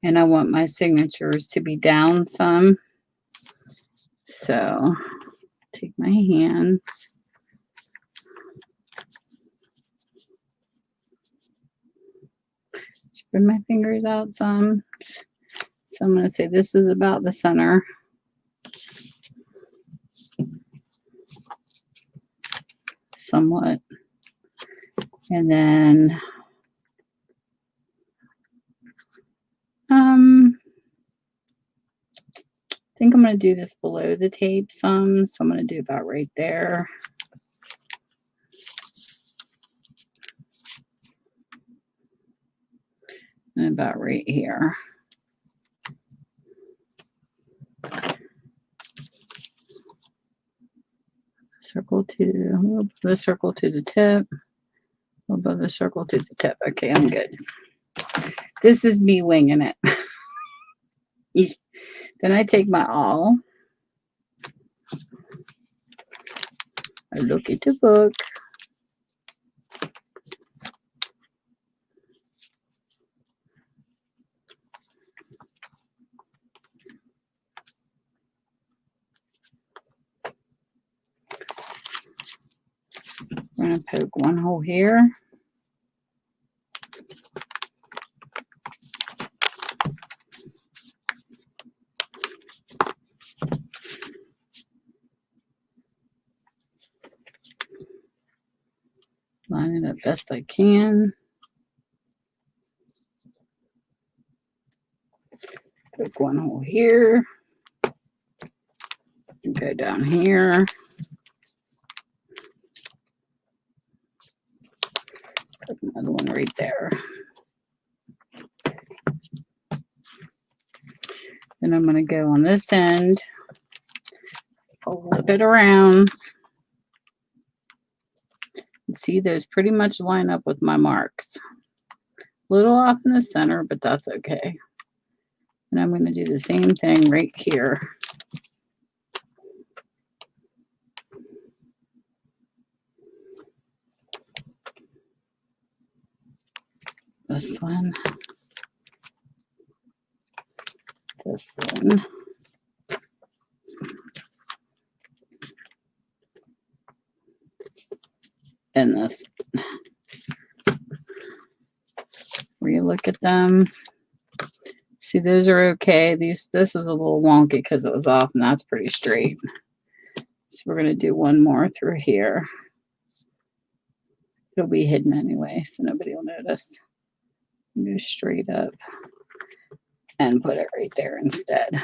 And I want my signatures to be down some. So take my hands. Spread my fingers out some. So I'm going to say this is about the center. Somewhat. And then I think I'm going to do this below the tape some. So I'm going to do about right there. And about right here. Circle to the circle to the tip. Above the circle to the tip. Okay, I'm good. This is me winging it. Then I take my awl. I look at the book. I'm going to poke one hole here. Line it up best I can. Poke one hole here. Go down here. Put another one right there. Then I'm going to go on this end. Flip it around. See, those pretty much line up with my marks. A little off in the center, but that's okay. And I'm going to do the same thing right here. This one. This one. And this. Where you look at them. See, those are okay. This is a little wonky because it was off, and that's pretty straight. So we're going to do one more through here. It'll be hidden anyway, so nobody will notice. Go straight up and put it right there instead.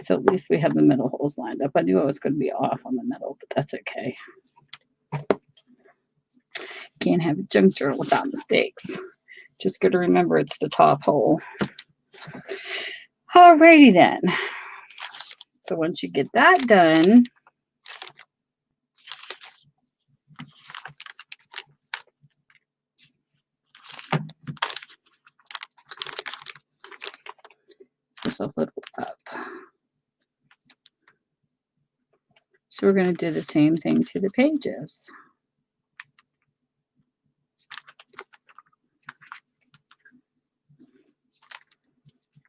So at least we have the middle holes lined up. I knew I was going to be off on the middle, but that's okay. Can't have a junk journal without mistakes. Just got to remember it's the top hole. Alrighty then. So once you get that done, just a little up. So we're going to do the same thing to the pages.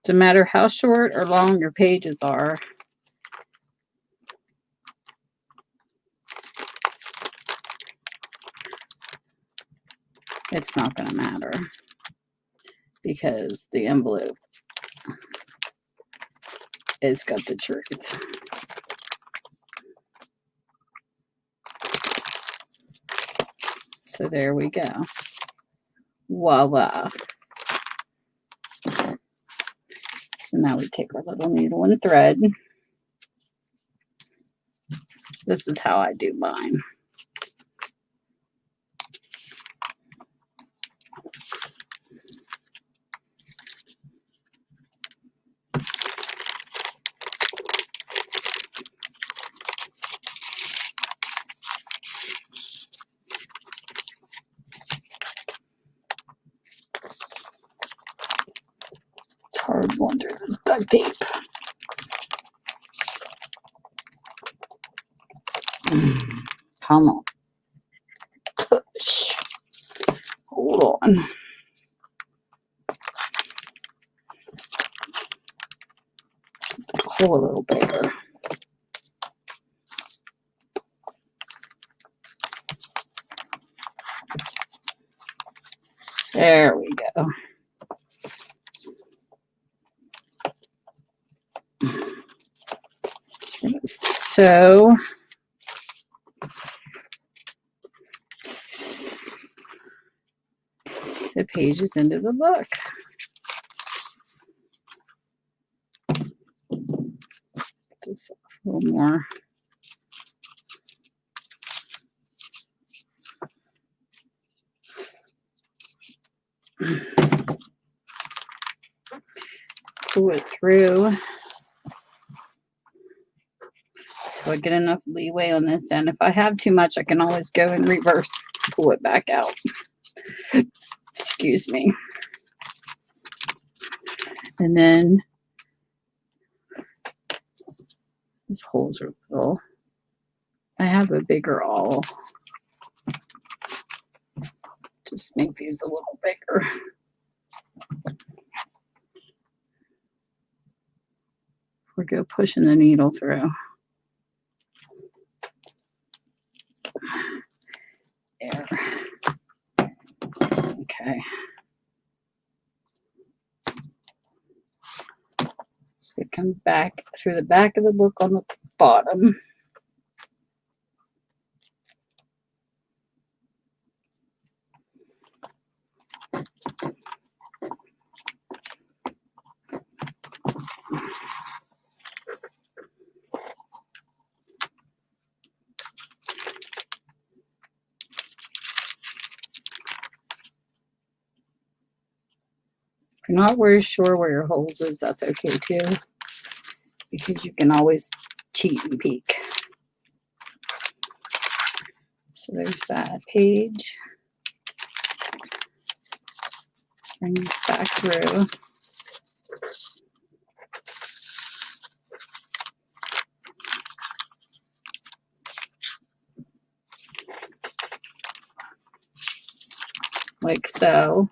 No matter how short or long your pages are, it's not going to matter because the envelope has got the truth. So there we go. Voila. So now we take our little needle and thread. This is how I do mine. It's hard going through this duct tape. Come on. Push. Hold on. Hole a little bigger. There we go. So the pages into the book. Just a little more. Pull it through so I get enough leeway on this end. If I have too much, I can always go in reverse, pull it back out. Excuse me. And then these holes are little. I have a bigger awl. Just make these a little bigger. We go pushing the needle through. There. Okay. So it comes back through the back of the book on the bottom. If you're not very sure where your holes is, that's okay too, because you can always cheat and peek. So there's that page. Bring this back through. like so.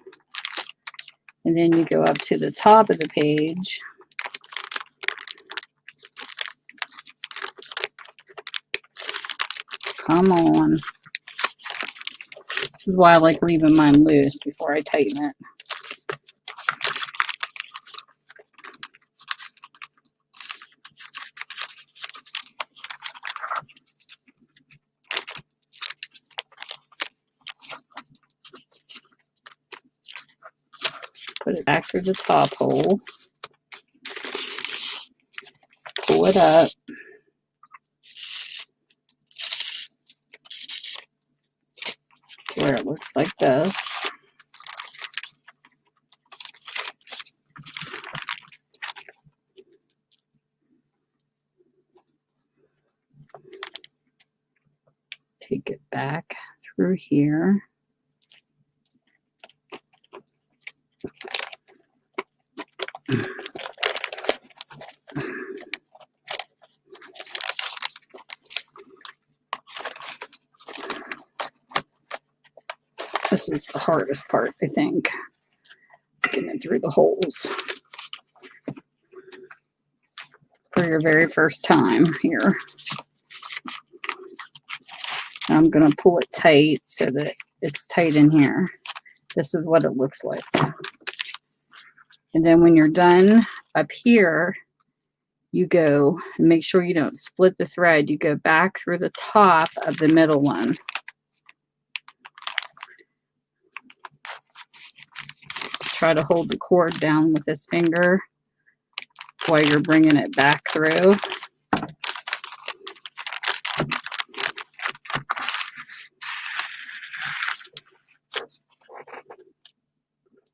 And then you go up to the top of the page. Come on. This is why I like leaving mine loose before I tighten it. Put it back through the top hole. Pull it up. Where it looks like this. Take it back through here. This is the hardest part, I think. It's getting it through the holes. For your very first time here. I'm going to pull it tight so that it's tight in here. This is what it looks like. And then when you're done up here, you go and make sure you don't split the thread. You go back through the top of the middle one. Try to hold the cord down with this finger while you're bringing it back through.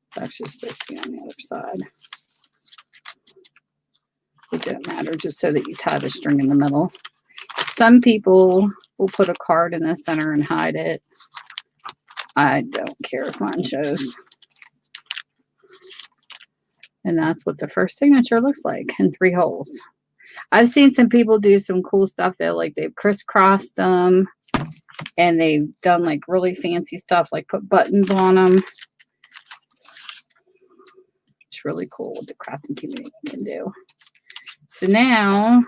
It's actually supposed to be on the other side. It don't matter, just so that you tie the string in the middle. Some people will put a card in the center and hide it. I don't care if mine shows. And that's what the first signature looks like in 3 holes. I've seen some people do some cool stuff though, like they've crisscrossed them and they've done like really fancy stuff, like put buttons on them. It's really cool what the crafting community can do. So now,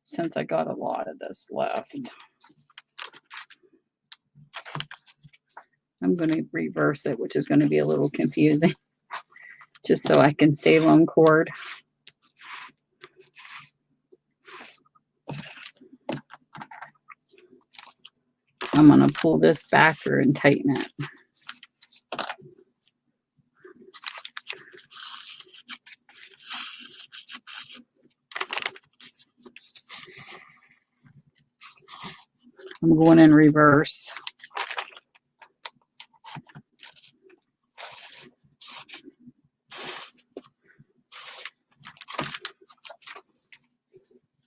since I got a lot of this left, I'm going to reverse it, which is going to be a little confusing. Just so I can save on cord. I'm going to pull this back through and tighten it. I'm going in reverse.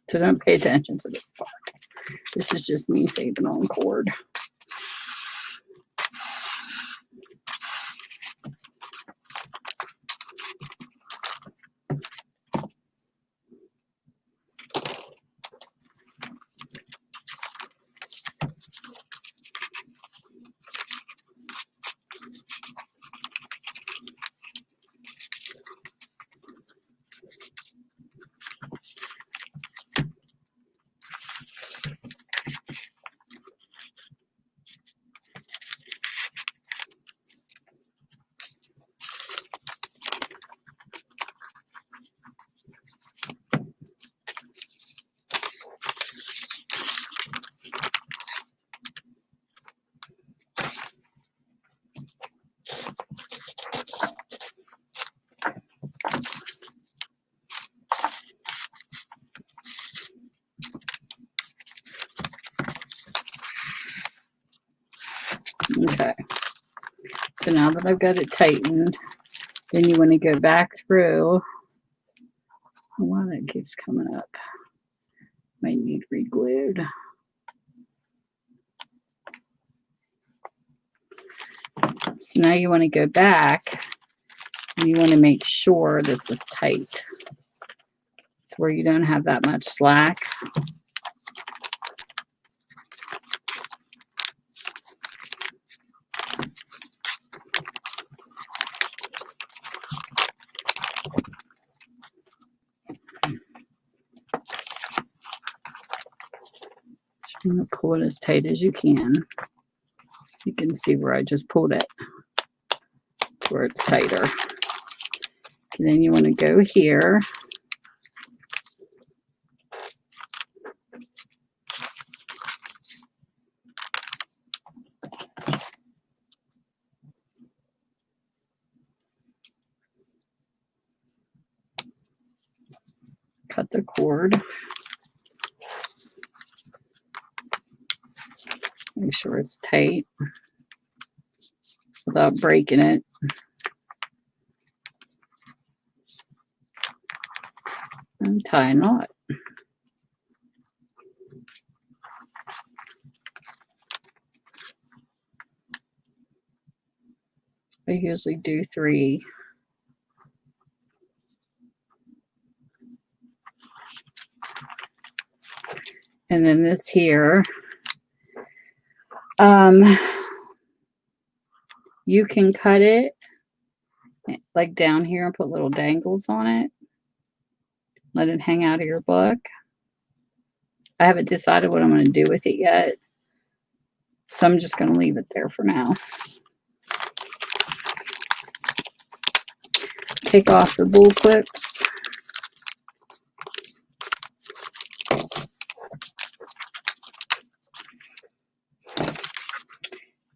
So don't pay attention to this part. This is just me saving on cord. Okay, so now that I've got it tightened, then you want to go back through. Why that keeps coming up? Might need re-glued. So now you want to go back and you want to make sure this is tight. It's where you don't have that much slack. I'm going to pull it as tight as you can. You can see where I just pulled it, where it's tighter. And then you want to go here. Cut the cord. Make sure it's tight without breaking it. And tie a knot. I usually do 3. And then this here, you can cut it like down here and put little dangles on it. Let it hang out of your book. I haven't decided what I'm going to do with it yet, so I'm just going to leave it there for now. Take off the bull clips.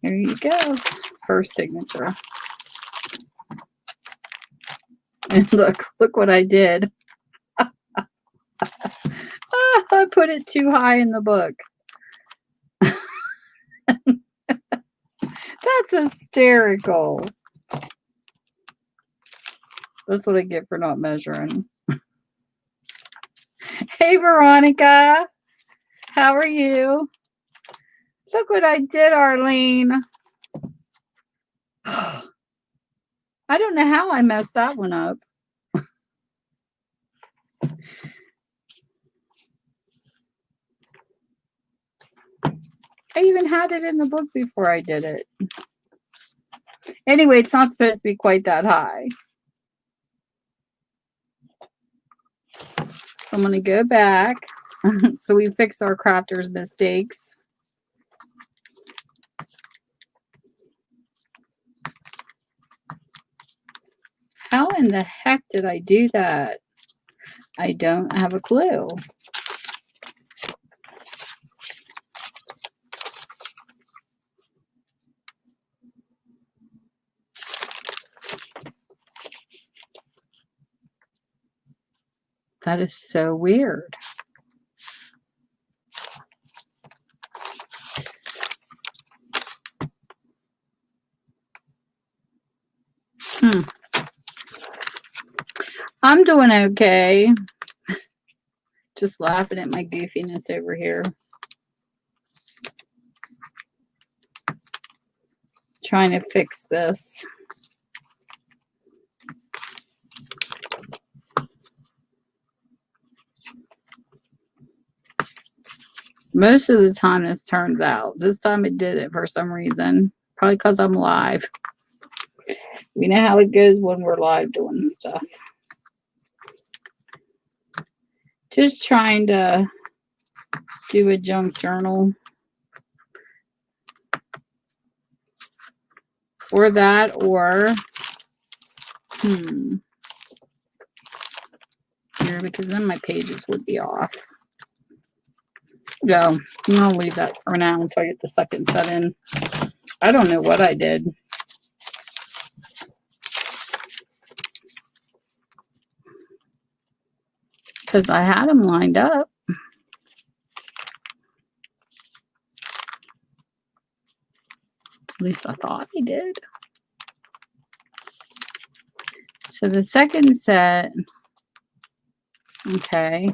There you go. First signature. And look what I did. I put it too high in the book. That's hysterical. That's what I get for not measuring. Hey, Veronica. How are you? Look what I did, Arlene. I don't know how I messed that one up. I even had it in the book before I did it. Anyway, it's not supposed to be quite that high. So I'm going to go back. So we fixed our crafter's mistakes. How in the heck did I do that? I don't have a clue. That is so weird. I'm doing okay. Just laughing at my goofiness over here. Trying to fix this. Most of the time this turns out. This time it did it for some reason. Probably because I'm live. We know how it goes when we're live doing stuff. Just trying to do a junk journal. Or that, or here, because then my pages would be off. No, I'll leave that for now until I get the second set in. I don't know what I did. Because I had them lined up. At least I thought I did. So the second set, okay.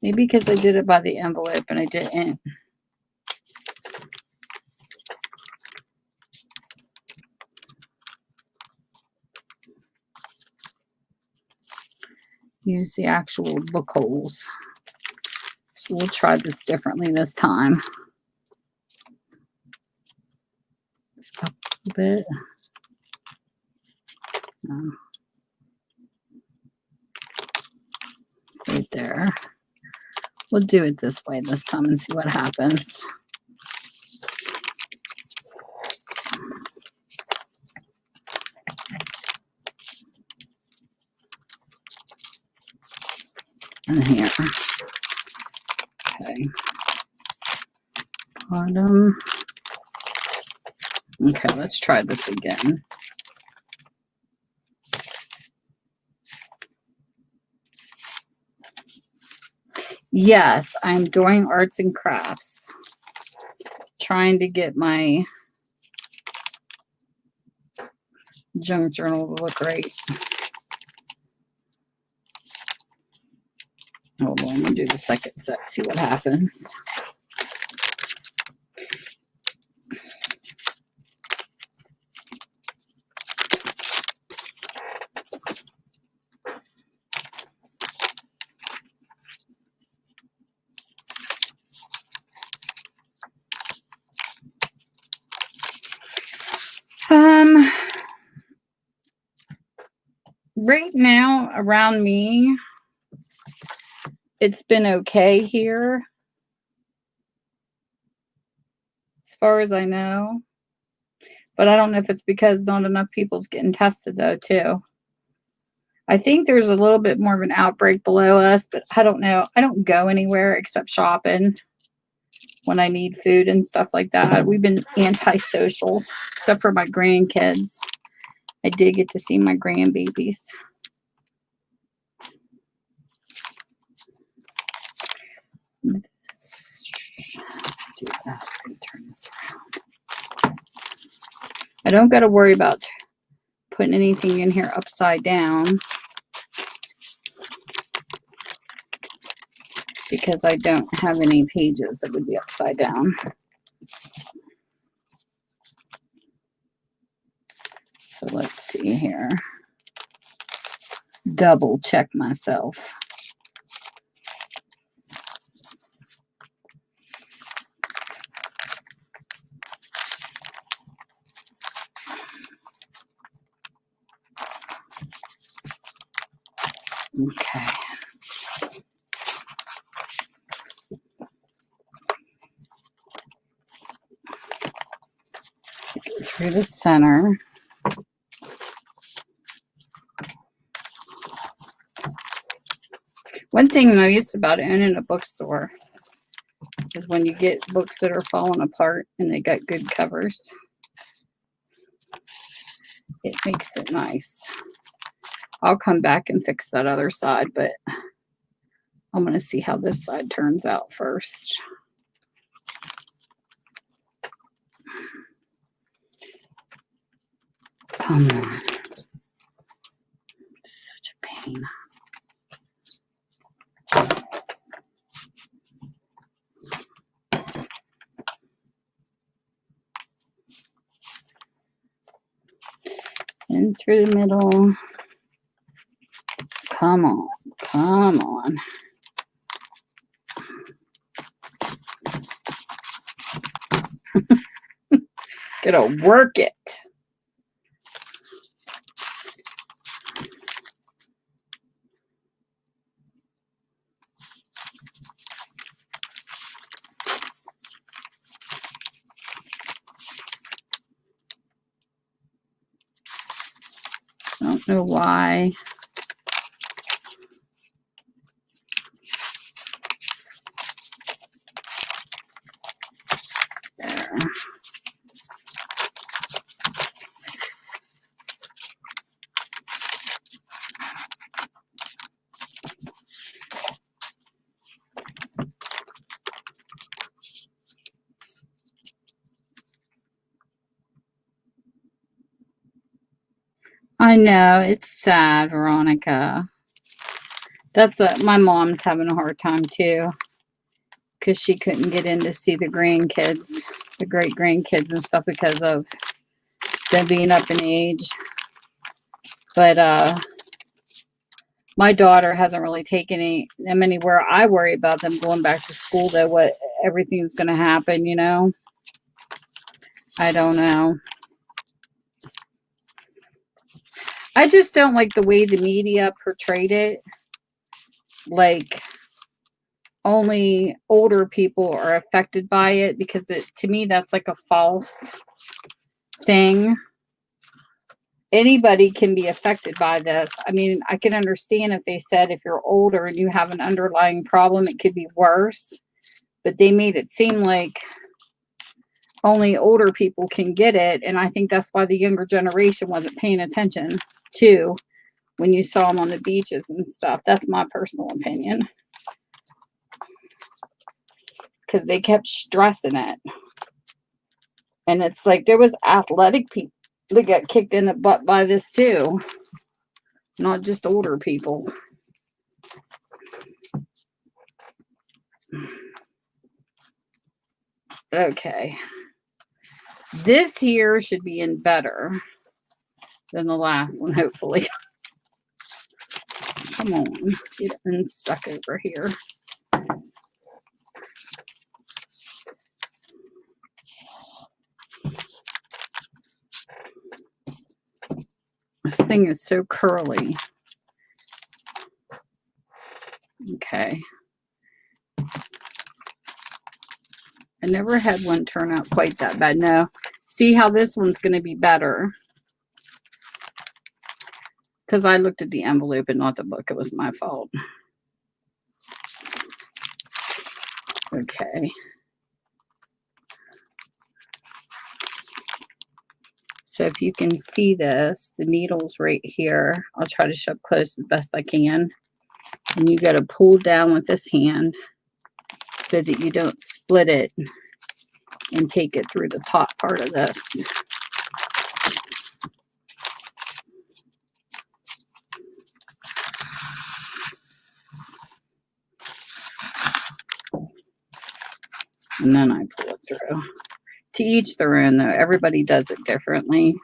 Maybe because I did it by the envelope and I didn't. Use the actual book holes. So we'll try this differently this time. Just up a bit. Right there. We'll do it this way this time and see what happens. And here. Okay. Bottom. Okay, let's try this again. Yes, I'm doing arts and crafts. Trying to get my junk journal to look right. Hold on, we'll do the second set, see what happens. Right now around me, it's been okay here, as far as I know. But I don't know if it's because not enough people's getting tested though, too. I think there's a little bit more of an outbreak below us, but I don't know. I don't go anywhere except shopping when I need food and stuff like that. We've been antisocial, except for my grandkids. I did get to see my grandbabies. Let's do this. Let me turn this around. I don't got to worry about putting anything in here upside down because I don't have any pages that would be upside down. So let's see here. Double check myself. Okay. Get through the center. One thing nice about owning a bookstore is when you get books that are falling apart and they got good covers, it makes it nice. I'll come back and fix that other side, but I'm going to see how this side turns out first. Come on. It's such a pain. In through the middle. Come on. Come on. Gotta work it. I don't know why. There. I know, it's sad, Veronica. That's my mom's having a hard time too, because she couldn't get in to see the grandkids, the great grandkids and stuff because of them being up in age. But my daughter hasn't really taken them anywhere. I worry about them going back to school though, what everything's going to happen, you know. I don't know. I just don't like the way the media portrayed it. Like, only older people are affected by it, because to me that's like a false thing. Anybody can be affected by this. I mean, I can understand if they said if you're older and you have an underlying problem, it could be worse. But they made it seem like only older people can get it. And I think that's why the younger generation wasn't paying attention to when you saw them on the beaches and stuff. That's my personal opinion. Because they kept stressing it. And it's like there was athletic people that got kicked in the butt by this too. Not just older people. Okay. This here should be in better than the last one, hopefully. Come on, get unstuck over here. This thing is so curly. Okay. I never had one turn out quite that bad. No. See how this one's going to be better. Because I looked at the envelope and not the book. It was my fault. Okay. So if you can see this, the needle's right here. I'll try to show up close as best I can. And you got to pull down with this hand so that you don't split it and take it through the top part of this. And then I pull it through. To each their own, though. Everybody does it differently.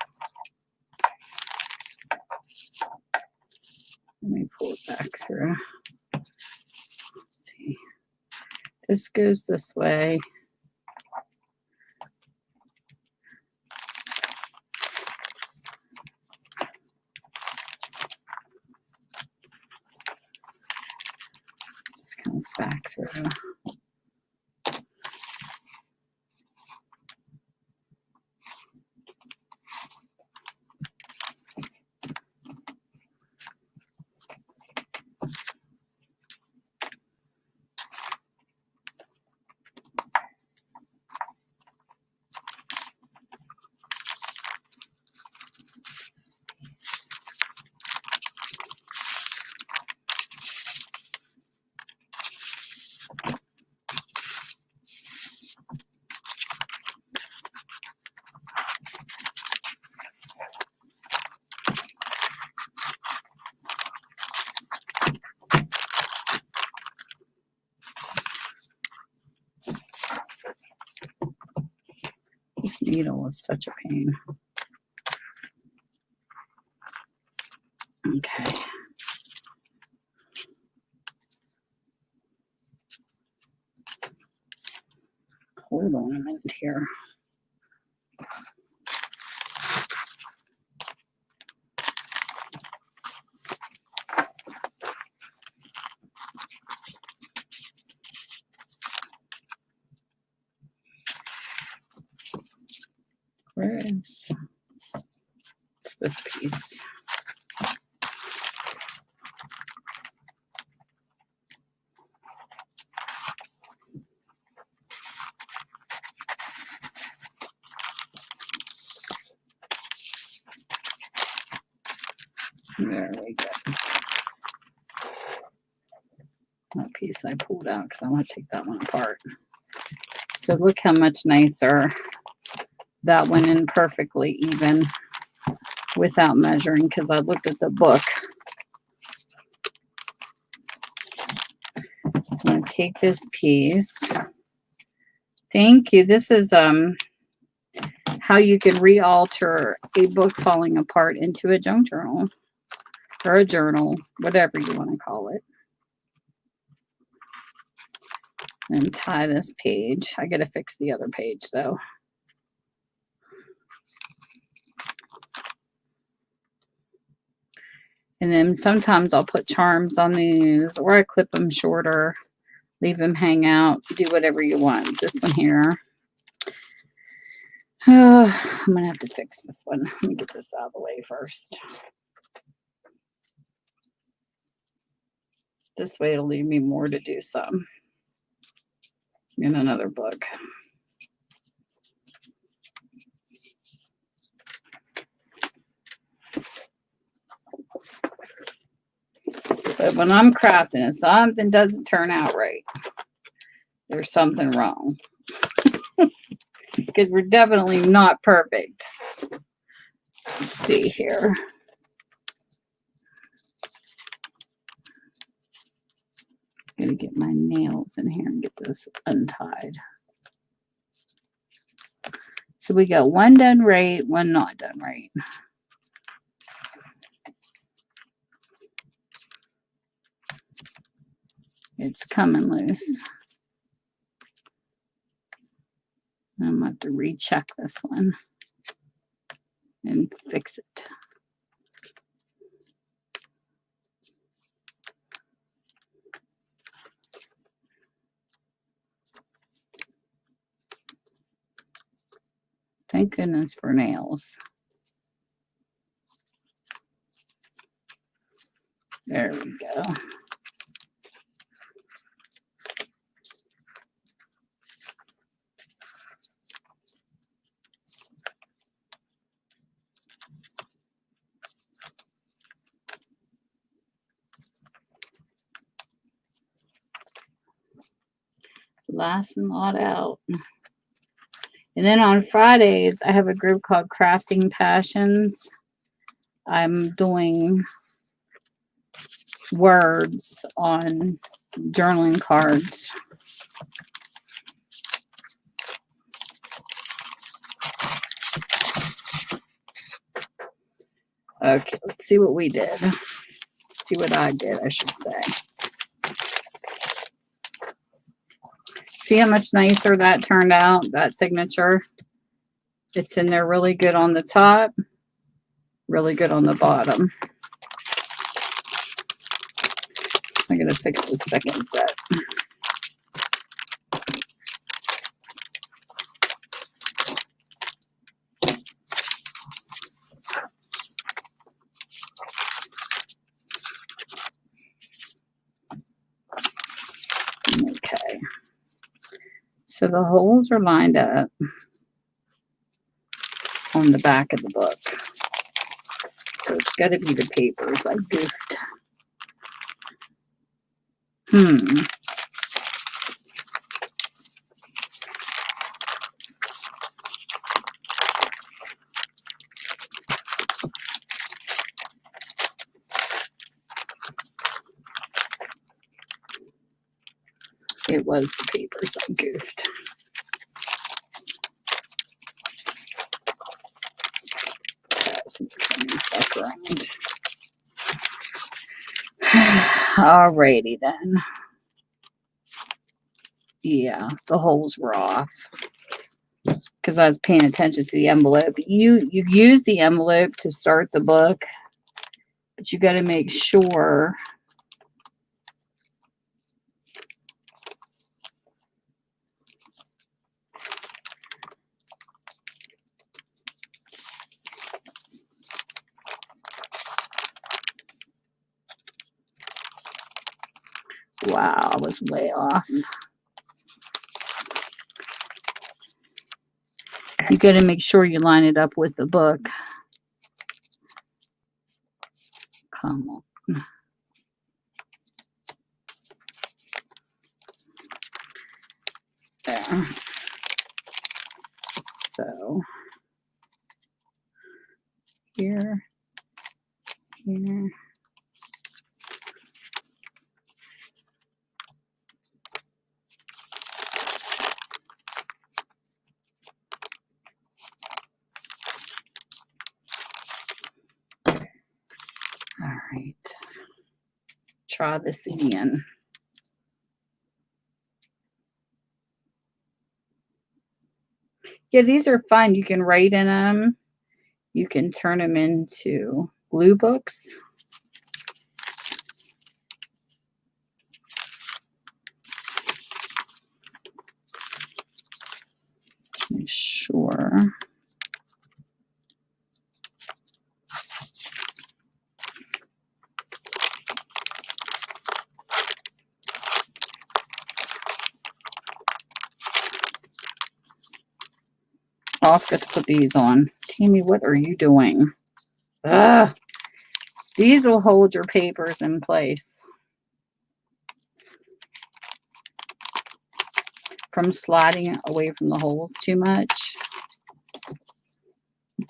Let me pull it back through. Let's see. This goes this way. This comes back through. This needle is such a pain. Okay. Hold on a minute here. Where is this piece? There we go. That piece I pulled out because I want to take that one apart. So look how much nicer that went in perfectly even without measuring, because I looked at the book. So I'm going to take this piece. Thank you. This is how you can re-alter a book falling apart into a junk journal or a journal, whatever you want to call it. And tie this page. I got to fix the other page though. And then sometimes I'll put charms on these, or I clip them shorter. Leave them hang out. Do whatever you want. This one here. I'm going to have to fix this one. Let me get this out of the way first. This way it'll leave me more to do some in another book. But when I'm crafting and something doesn't turn out right, there's something wrong. Because we're definitely not perfect. Let's see here. I'm going to get my nails in here and get this untied. So we got one done right, one not done right. It's coming loose. I'm going to have to recheck this one and fix it. Thank goodness for nails. There we go. Last lot out. And then on Fridays, I have a group called Crafting Passions. I'm doing words on journaling cards. Okay, let's see what we did. See what I did, I should say. See how much nicer that turned out, that signature? It's in there really good on the top, really good on the bottom. I'm going to fix the second set. Okay. So the holes are lined up on the back of the book. So it's got to be the papers. I goofed. It was the papers. I goofed. Back around. Alrighty then. Yeah, the holes were off because I was paying attention to the envelope. You use the envelope to start the book, but you got to make sure wow, I was way off. You got to make sure you line it up with the book. Come on. There. So here, here. All right. Try this again. Yeah, these are fun. You can write in them. You can turn them into glue books. Make sure. Oh, I've got to put these on. Tammy, what are you doing? Ugh. These will hold your papers in place from sliding away from the holes too much.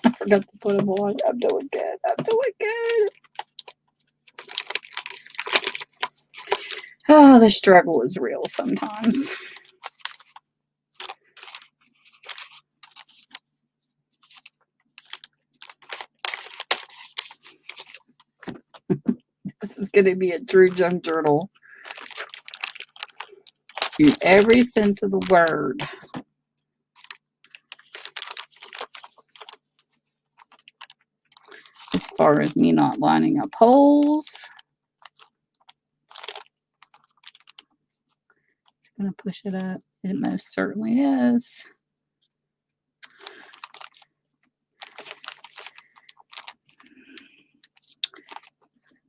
I forgot to put them on. I'm doing good. I'm doing good. Oh, the struggle is real sometimes. This is going to be a true junk journal in every sense of the word. As far as me not lining up holes. I'm going to push it up. It most certainly is.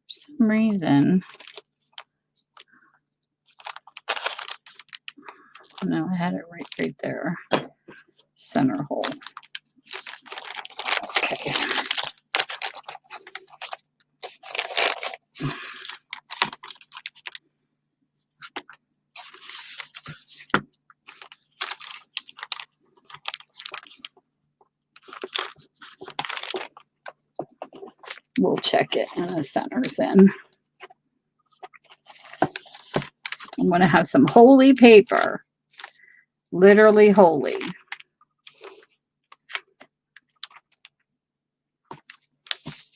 For some reason, no, I had it right there. Center hole. Okay. We'll check it when the center's in. I'm going to have some holy paper. Literally holy.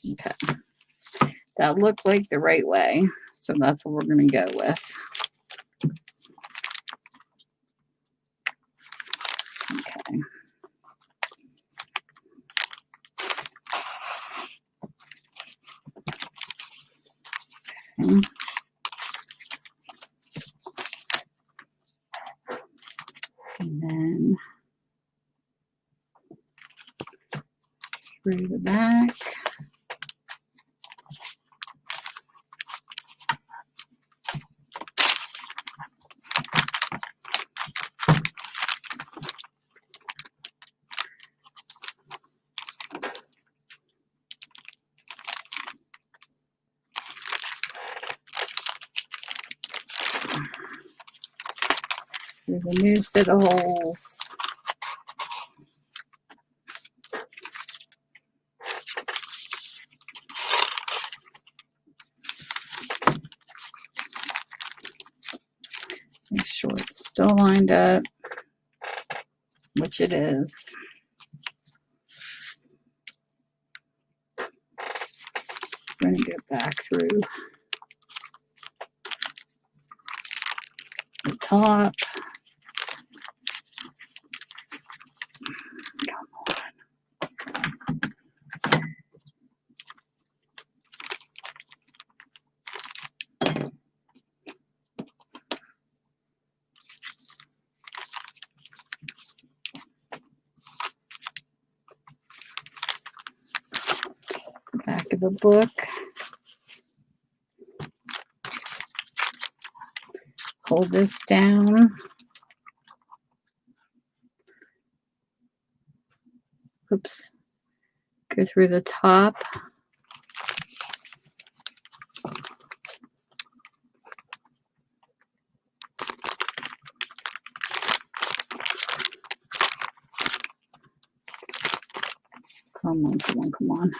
Okay. That looked like the right way. So that's what we're going to go with. Okay. Okay. And then through the back. Through the new set of holes. Make sure it's still lined up, which it is. I'm going to go back through the top. Back of the book. Hold this down. Oops. Go through the top. Come on, come on, come on.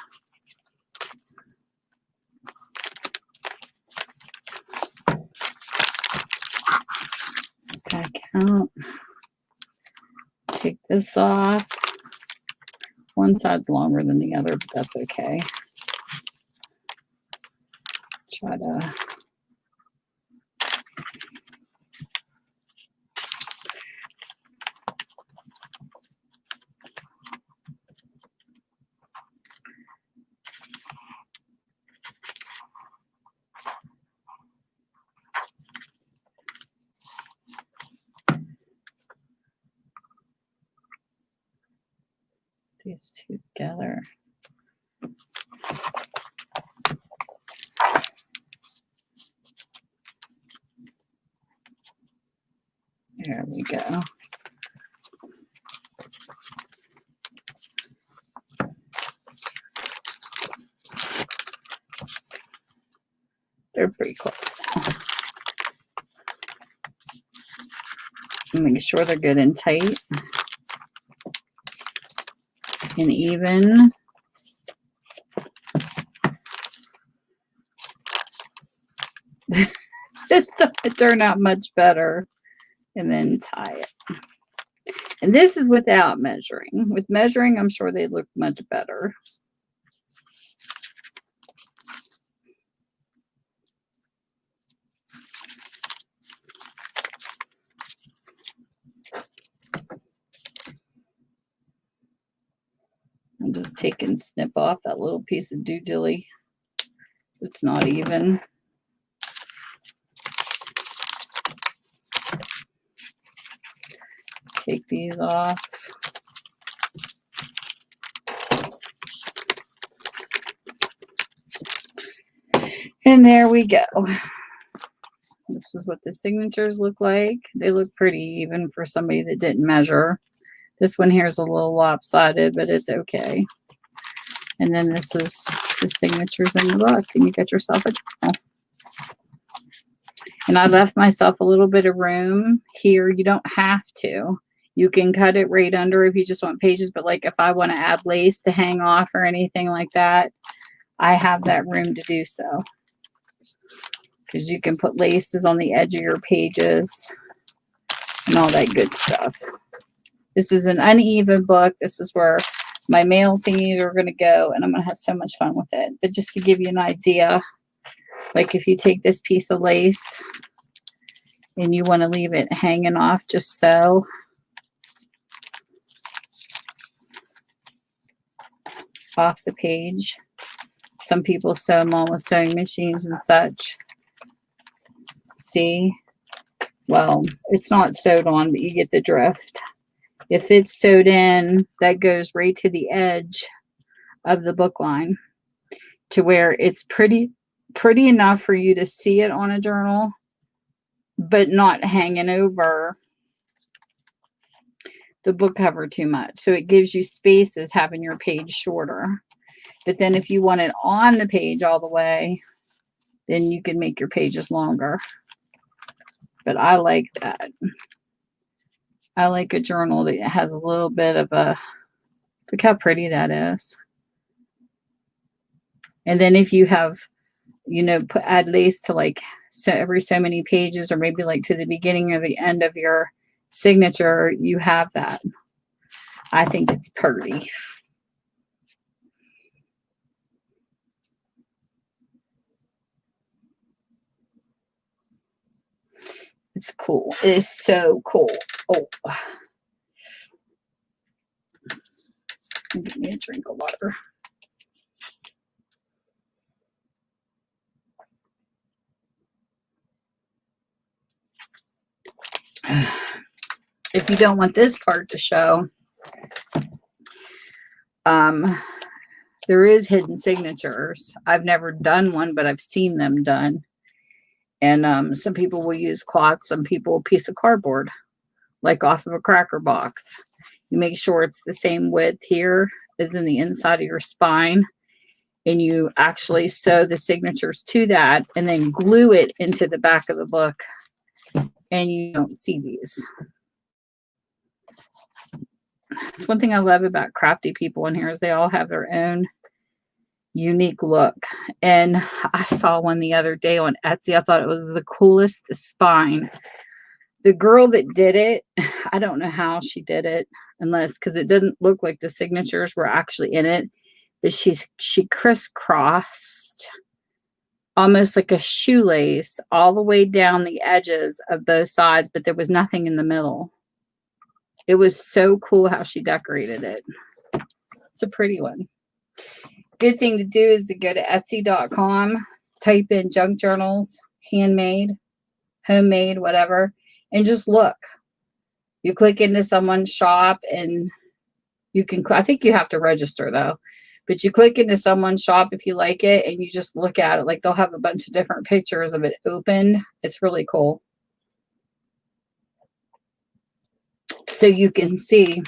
Back out. Take this off. One side's longer than the other, but that's okay. Try to these two together. There we go. They're pretty close now. Making sure they're good and tight and even. This doesn't turn out much better. And then tie it. And this is without measuring. With measuring, I'm sure they look much better. I'm just taking snip off that little piece of doodly. It's not even. Take these off. And there we go. This is what the signatures look like. They look pretty even for somebody that didn't measure. This one here is a little lopsided, but it's okay. And then this is the signatures in the book, and you get yourself a journal. And I left myself a little bit of room here. You don't have to. You can cut it right under if you just want pages, but like if I want to add lace to hang off or anything like that, I have that room to do so. Because you can put laces on the edge of your pages and all that good stuff. This is an uneven book. This is where my mail thingies are going to go, and I'm going to have so much fun with it. But just to give you an idea, like if you take this piece of lace and you want to leave it hanging off just so, off the page. Some people sew them on with sewing machines and such. See? Well, it's not sewed on, but you get the drift. If it's sewed in, that goes right to the edge of the book line to where it's pretty enough for you to see it on a journal, but not hanging over the book cover too much. So it gives you spaces having your page shorter. But then if you want it on the page all the way, then you can make your pages longer. But I like that. I like a journal that has a little bit of a, look how pretty that is. And then if you have, you know, add lace to like every so many pages, or maybe like to the beginning or the end of your signature, you have that. I think it's pretty. It's cool. It is so cool. Oh, give me a drink of water. If you don't want this part to show, there is hidden signatures. I've never done one, but I've seen them done. And some people will use cloth, some people a piece of cardboard, like off of a cracker box. You make sure it's the same width here as in the inside of your spine. And you actually sew the signatures to that and then glue it into the back of the book. And you don't see these. It's one thing I love about crafty people in here is they all have their own unique look. And I saw one the other day on Etsy. I thought it was the coolest spine. The girl that did it, I don't know how she did it, unless because it didn't look like the signatures were actually in it, but she crisscrossed almost like a shoelace all the way down the edges of both sides, but there was nothing in the middle. It was so cool how she decorated it. It's a pretty one. Good thing to do is to go to Etsy.com, type in junk journals, handmade, homemade, whatever, and just look. You click into someone's shop and You can, I think you have to register though, but you click into someone's shop if you like it and you just look at it. Like they'll have a bunch of different pictures of it opened. It's really cool. So you can see,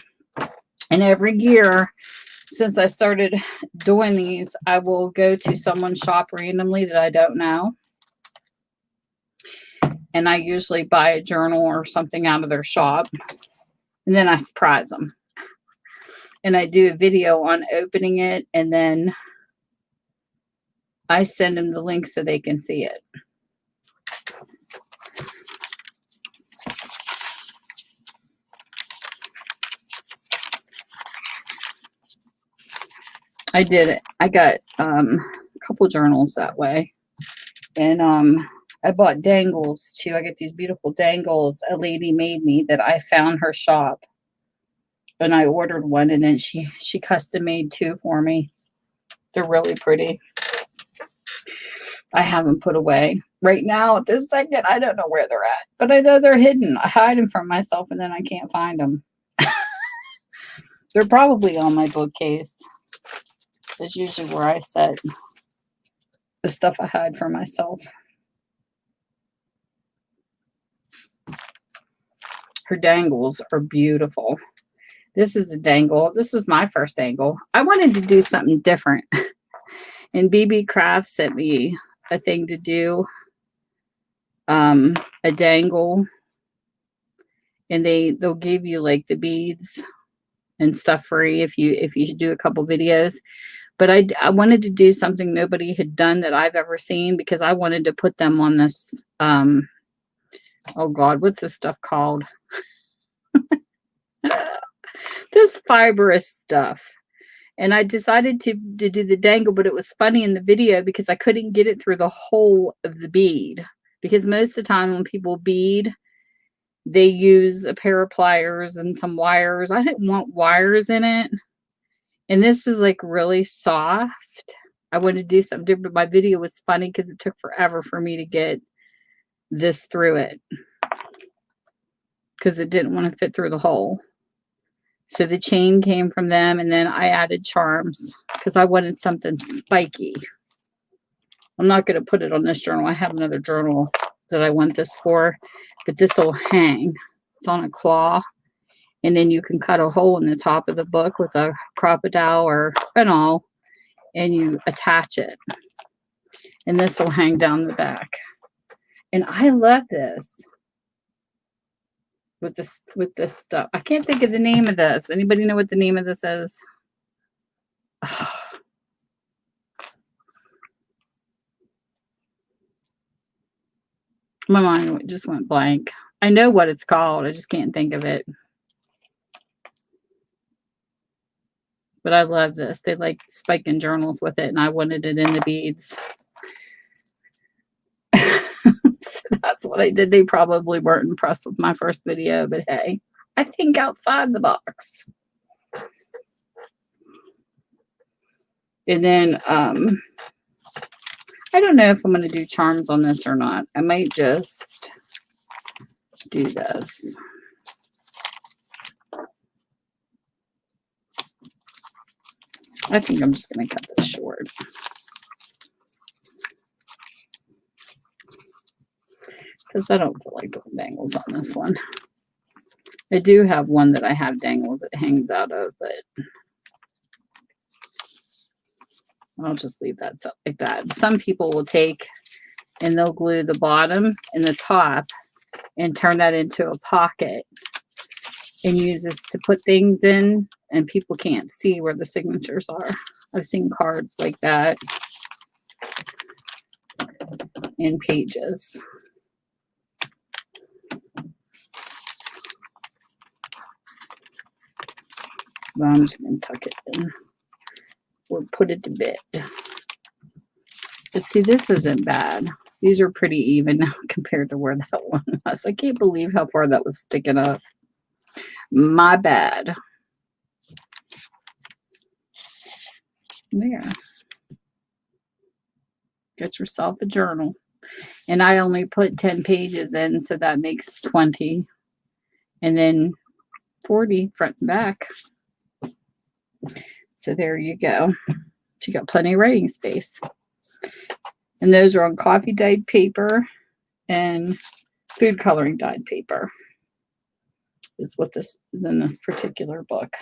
and every year since I started doing these, I will go to someone's shop randomly that I don't know. And I usually buy a journal or something out of their shop. And then I surprise them. And I do a video on opening it. And then I send them the link so they can see it. I did it. I got a couple journals that way. And I bought dangles too. I get these beautiful dangles a lady made me that I found her shop. And I ordered one, and then she custom made two for me. They're really pretty. I have them put away. Right now, at this second, I don't know where they're at. But I know they're hidden. I hide them from myself, and then I can't find them. They're probably on my bookcase. That's usually where I set the stuff I hide for myself. Her dangles are beautiful. This is a dangle. This is my first dangle. I wanted to do something different. And BB Craft sent me a thing to do. A dangle. And they'll give you like the beads and stuff free if you do a couple videos. But I wanted to do something nobody had done that I've ever seen, because I wanted to put them on this oh God, what's this stuff called? This fibrous stuff. And I decided to do the dangle, but it was funny in the video because I couldn't get it through the hole of the bead. Because most of the time when people bead, they use a pair of pliers and some wires. I didn't want wires in it. And this is like really soft. I wanted to do something different, but my video was funny because it took forever for me to get this through it. Because it didn't want to fit through the hole. So the chain came from them, and then I added charms because I wanted something spiky. I'm not going to put it on this journal. I have another journal that I want this for, but this will hang. It's on a claw, and then you can cut a hole in the top of the book with a crocodile or an awl, and you attach it. And this will hang down the back. And I love this. With this stuff. I can't think of the name of this. Anybody know what the name of this is? Oh. My mind just went blank. I know what it's called. I just can't think of it. But I love this. They like spiking journals with it, and I wanted it in the beads. So that's what I did. They probably weren't impressed with my first video, but hey, I think outside the box. And then I don't know if I'm going to do charms on this or not. I might just do this. I think I'm just going to cut this short. Because I don't feel like putting dangles on this one. I do have one that I have dangles that hangs out of, but I'll just leave that like that. Some people will take and they'll glue the bottom and the top and turn that into a pocket and use this to put things in, and people can't see where the signatures are. I've seen cards like that in pages. But I'm just going to tuck it in or put it to bed. But see, this isn't bad. These are pretty even compared to where that one was. I can't believe how far that was sticking up. My bad. There. Get yourself a journal. And I only put 10 pages in, so that makes 20. And then 40 front and back. So there you go. She got plenty of writing space. And those are on coffee dyed paper and food coloring dyed paper. Is what this is in this particular book.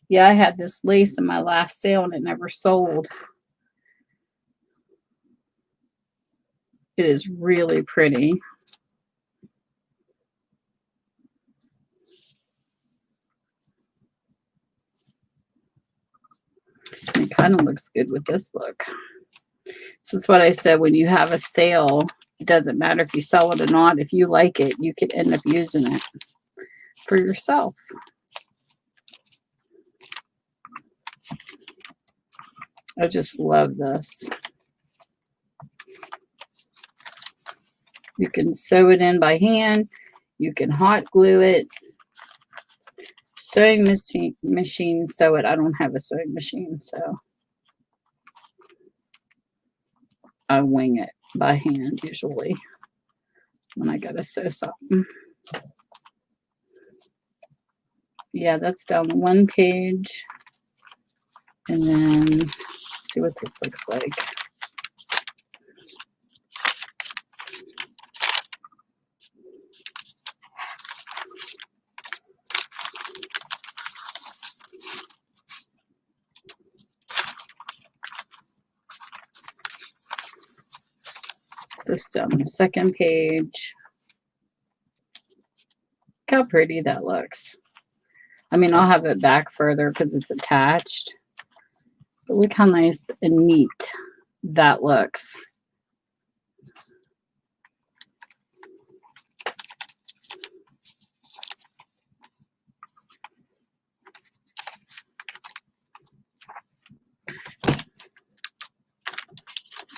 Yeah, I had this lace in my last sale and it never sold. It is really pretty. It kind of looks good with this book. So it's what I said, when you have a sale, it doesn't matter if you sell it or not. If you like it, you could end up using it for yourself. I just love this. You can sew it in by hand. You can hot glue it. Sewing machine sew it. I don't have a sewing machine, so I wing it by hand usually when I gotta sew something. Yeah, that's down one page. And then see what this looks like. This down the second page. Look how pretty that looks. I mean, I'll have it back further because it's attached. But look how nice and neat that looks.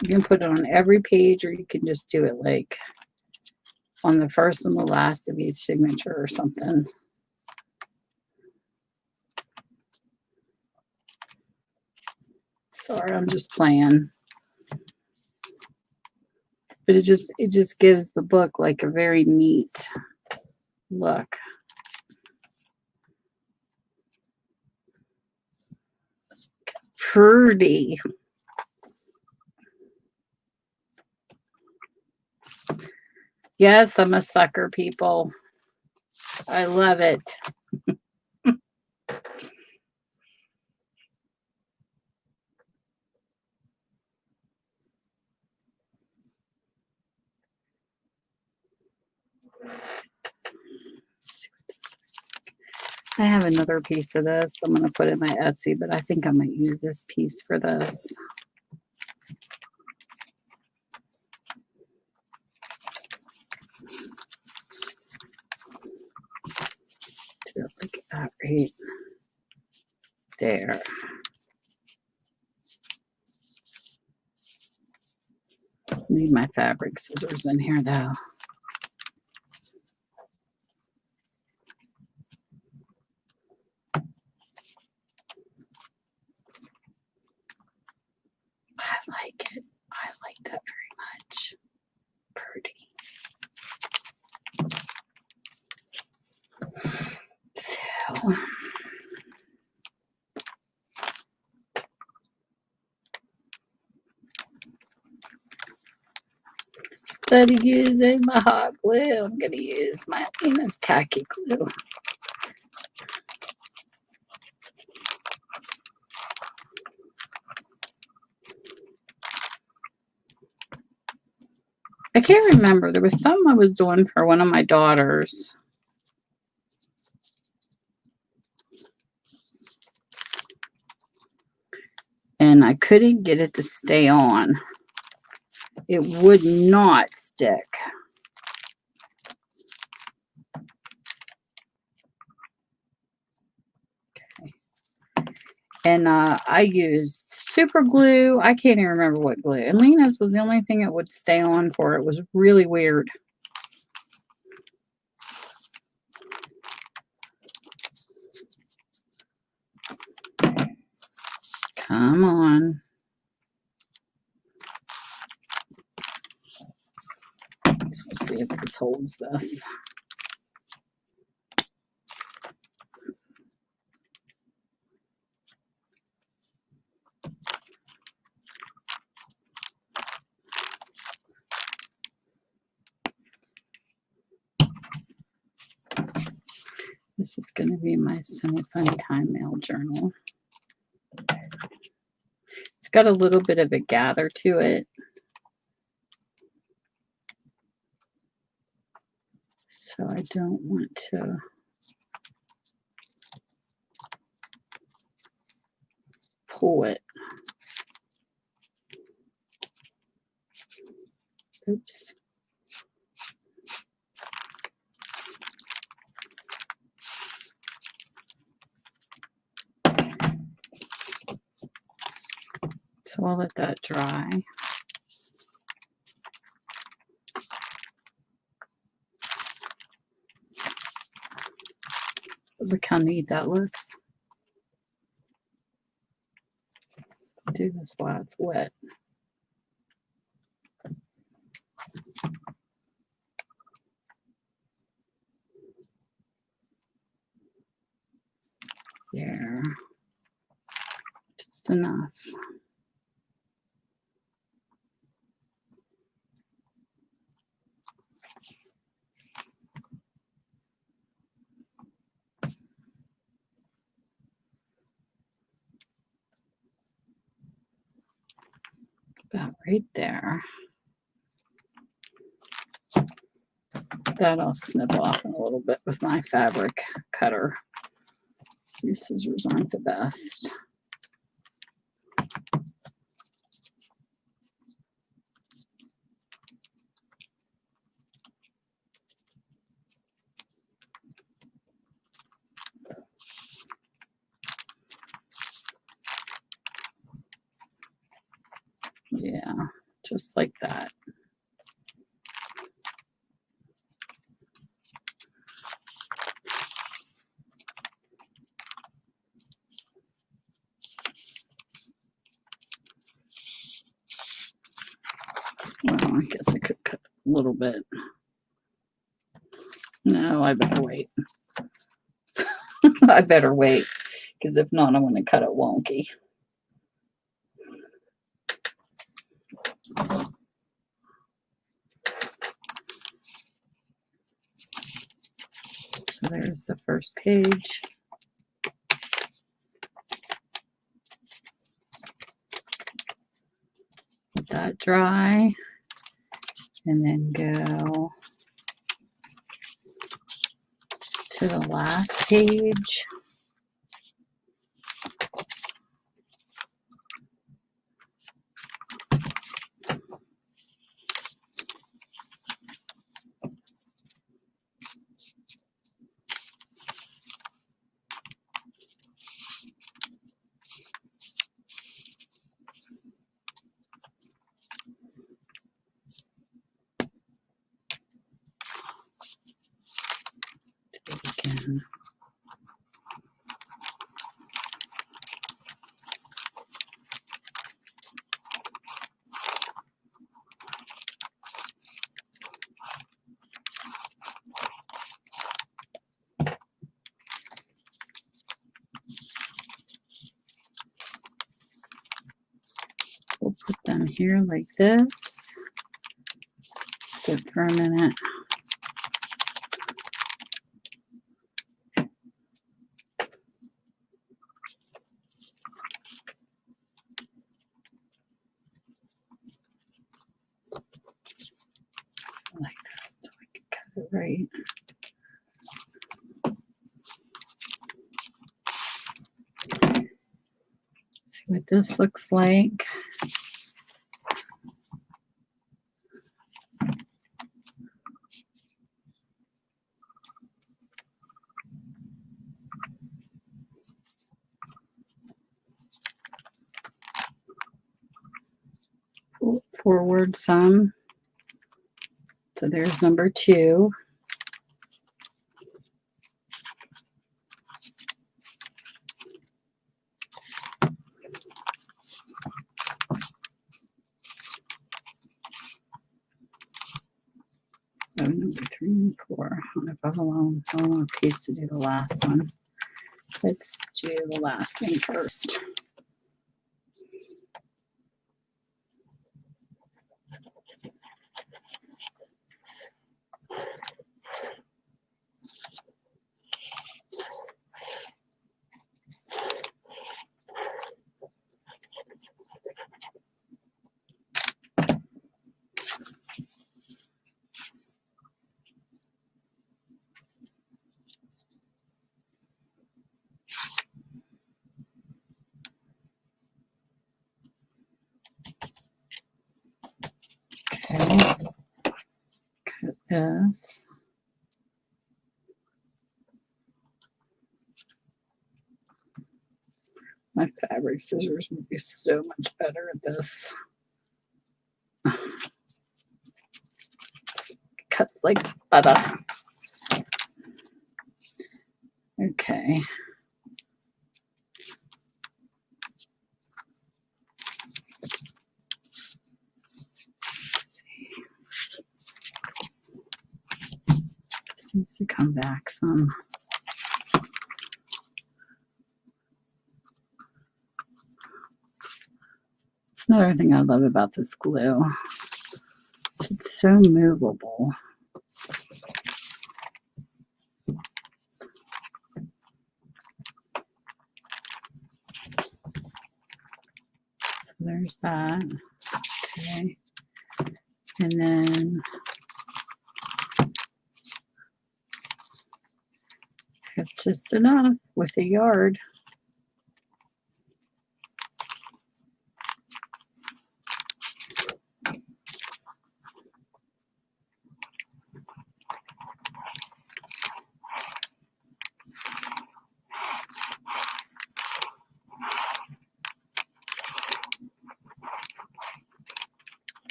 You can put it on every page, or you can just do it like on the first and the last of each signature or something. Sorry, I'm just playing. But it just gives the book like a very neat look. Pretty. Yes, I'm a sucker, people. I love it. I have another piece of this. I'm going to put in my Etsy, but I think I might use this piece for this. Just like that right there. Need my fabric scissors in here though. I like it. I like that very much. Pretty. So instead of using my hot glue, I'm going to use my Lena's tacky glue. I can't remember. There was something I was doing for one of my daughters. And I couldn't get it to stay on. It would not stick. Okay. And I used super glue. I can't even remember what glue. And Lena's was the only thing it would stay on for. It was really weird. Come on. So we'll see if this holds this. This is going to be my semi-fun time mail journal. It's got a little bit of a gather to it. So I don't want to pull it. Oops. So I'll let that dry. Look how neat that looks. Do this while it's wet. There. Just enough. About right there. That I'll snip off in a little bit with my fabric cutter. These scissors aren't the best. Yeah, just like that. Well, I guess I could cut a little bit. No, I better wait. I better wait, because if not, I'm going to cut it wonky. So there's the first page. Let that dry, and then go to the last page. Do it again. We'll put them here like this. Sit for a minute. Like this, so I can cut it right. See what this looks like. Pull it forward some. So there's number 2. Number 3 and 4. I don't know if I want a piece to do the last one. Let's do the last thing first. Okay. Cut this. My fabric scissors would be so much better at this. Cuts like butter. Okay. Let's see. This needs to come back some. It's another thing I love about this glue. It's so movable. So there's that. Okay. And then I have just enough with a yard.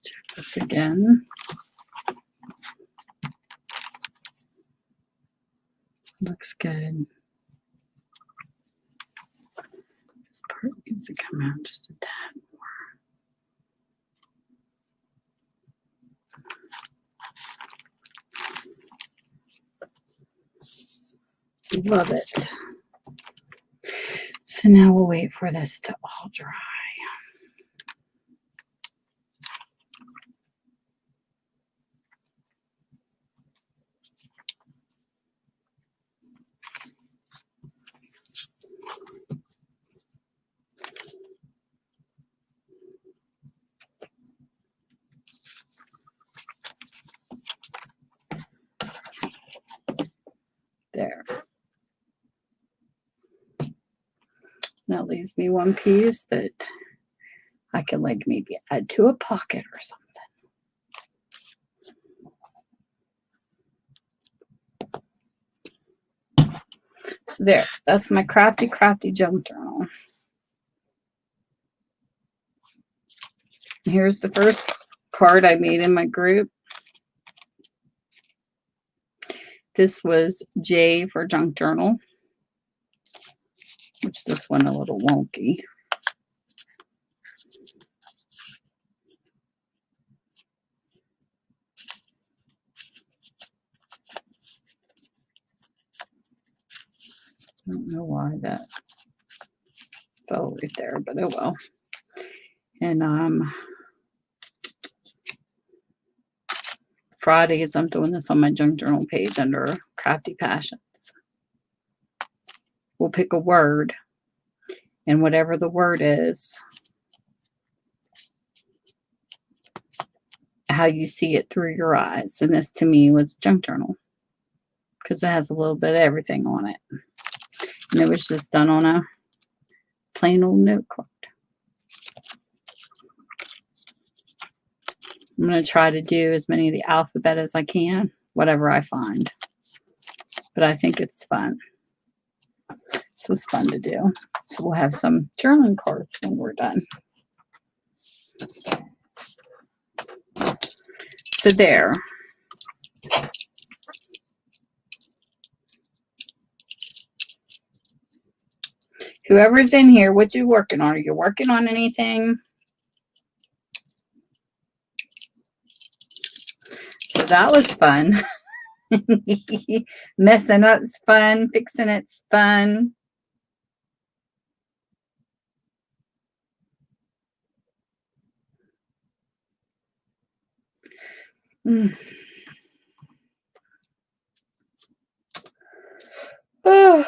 Check this again. Looks good. This part needs to come out just a tad more. Love it. So now we'll wait for this to all dry. There. That leaves me one piece that I can like maybe add to a pocket or something. So there, that's my crafty junk journal. Here's the first card I made in my group. This was J for junk journal, which this one a little wonky. I don't know why that fell right there, but oh well. And Fridays, I'm doing this on my junk journal page under Crafty Passions. We'll pick a word, and whatever the word is, how you see it through your eyes. And this to me was junk journal because it has a little bit of everything on it. And it was just done on a plain old note card. I'm going to try to do as many of the alphabet as I can, whatever I find. But I think it's fun. This was fun to do. So we'll have some journaling cards when we're done. So there. Whoever's in here, what you working on? Are you working on anything? So that was fun. Messing up's fun. Fixing it's fun. Oh,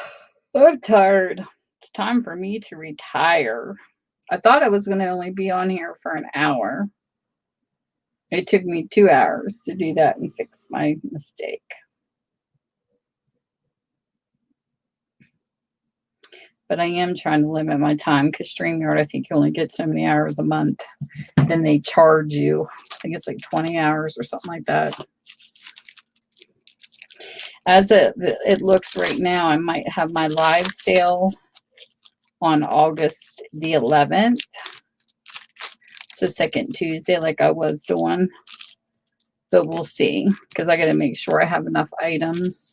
I'm tired. It's time for me to retire. I thought I was going to only be on here for an hour. It took me 2 hours to do that and fix my mistake. But I am trying to limit my time because StreamYard, I think you only get so many hours a month. Then they charge you. I think it's like 20 hours or something like that. As it looks right now, I might have my live sale on August the 11th. It's the second Tuesday like I was doing. But we'll see because I got to make sure I have enough items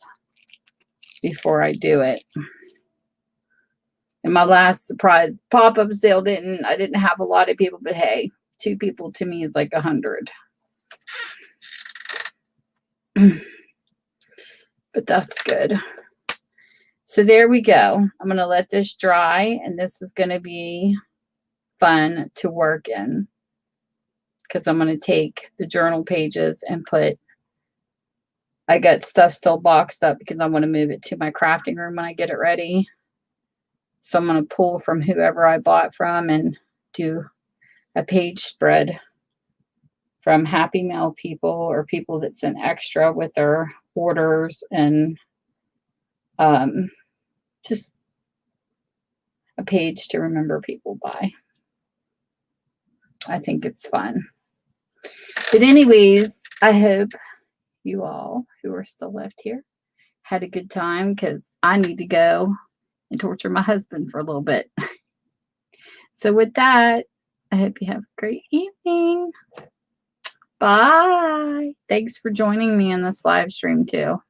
before I do it. And my last surprise pop-up sale I didn't have a lot of people, but hey, 2 people to me is like 100. But that's good. So there we go. I'm going to let this dry, and this is going to be fun to work in because I'm going to take the journal pages and I got stuff still boxed up because I want to move it to my crafting room when I get it ready. So I'm going to pull from whoever I bought from and do a page spread from Happy Mail people or people that sent extra with their orders, and just a page to remember people by. I think it's fun. But anyways, I hope you all who are still left here had a good time because I need to go and torture my husband for a little bit. So with that, I hope you have a great evening. Bye. Thanks for joining me in this live stream too.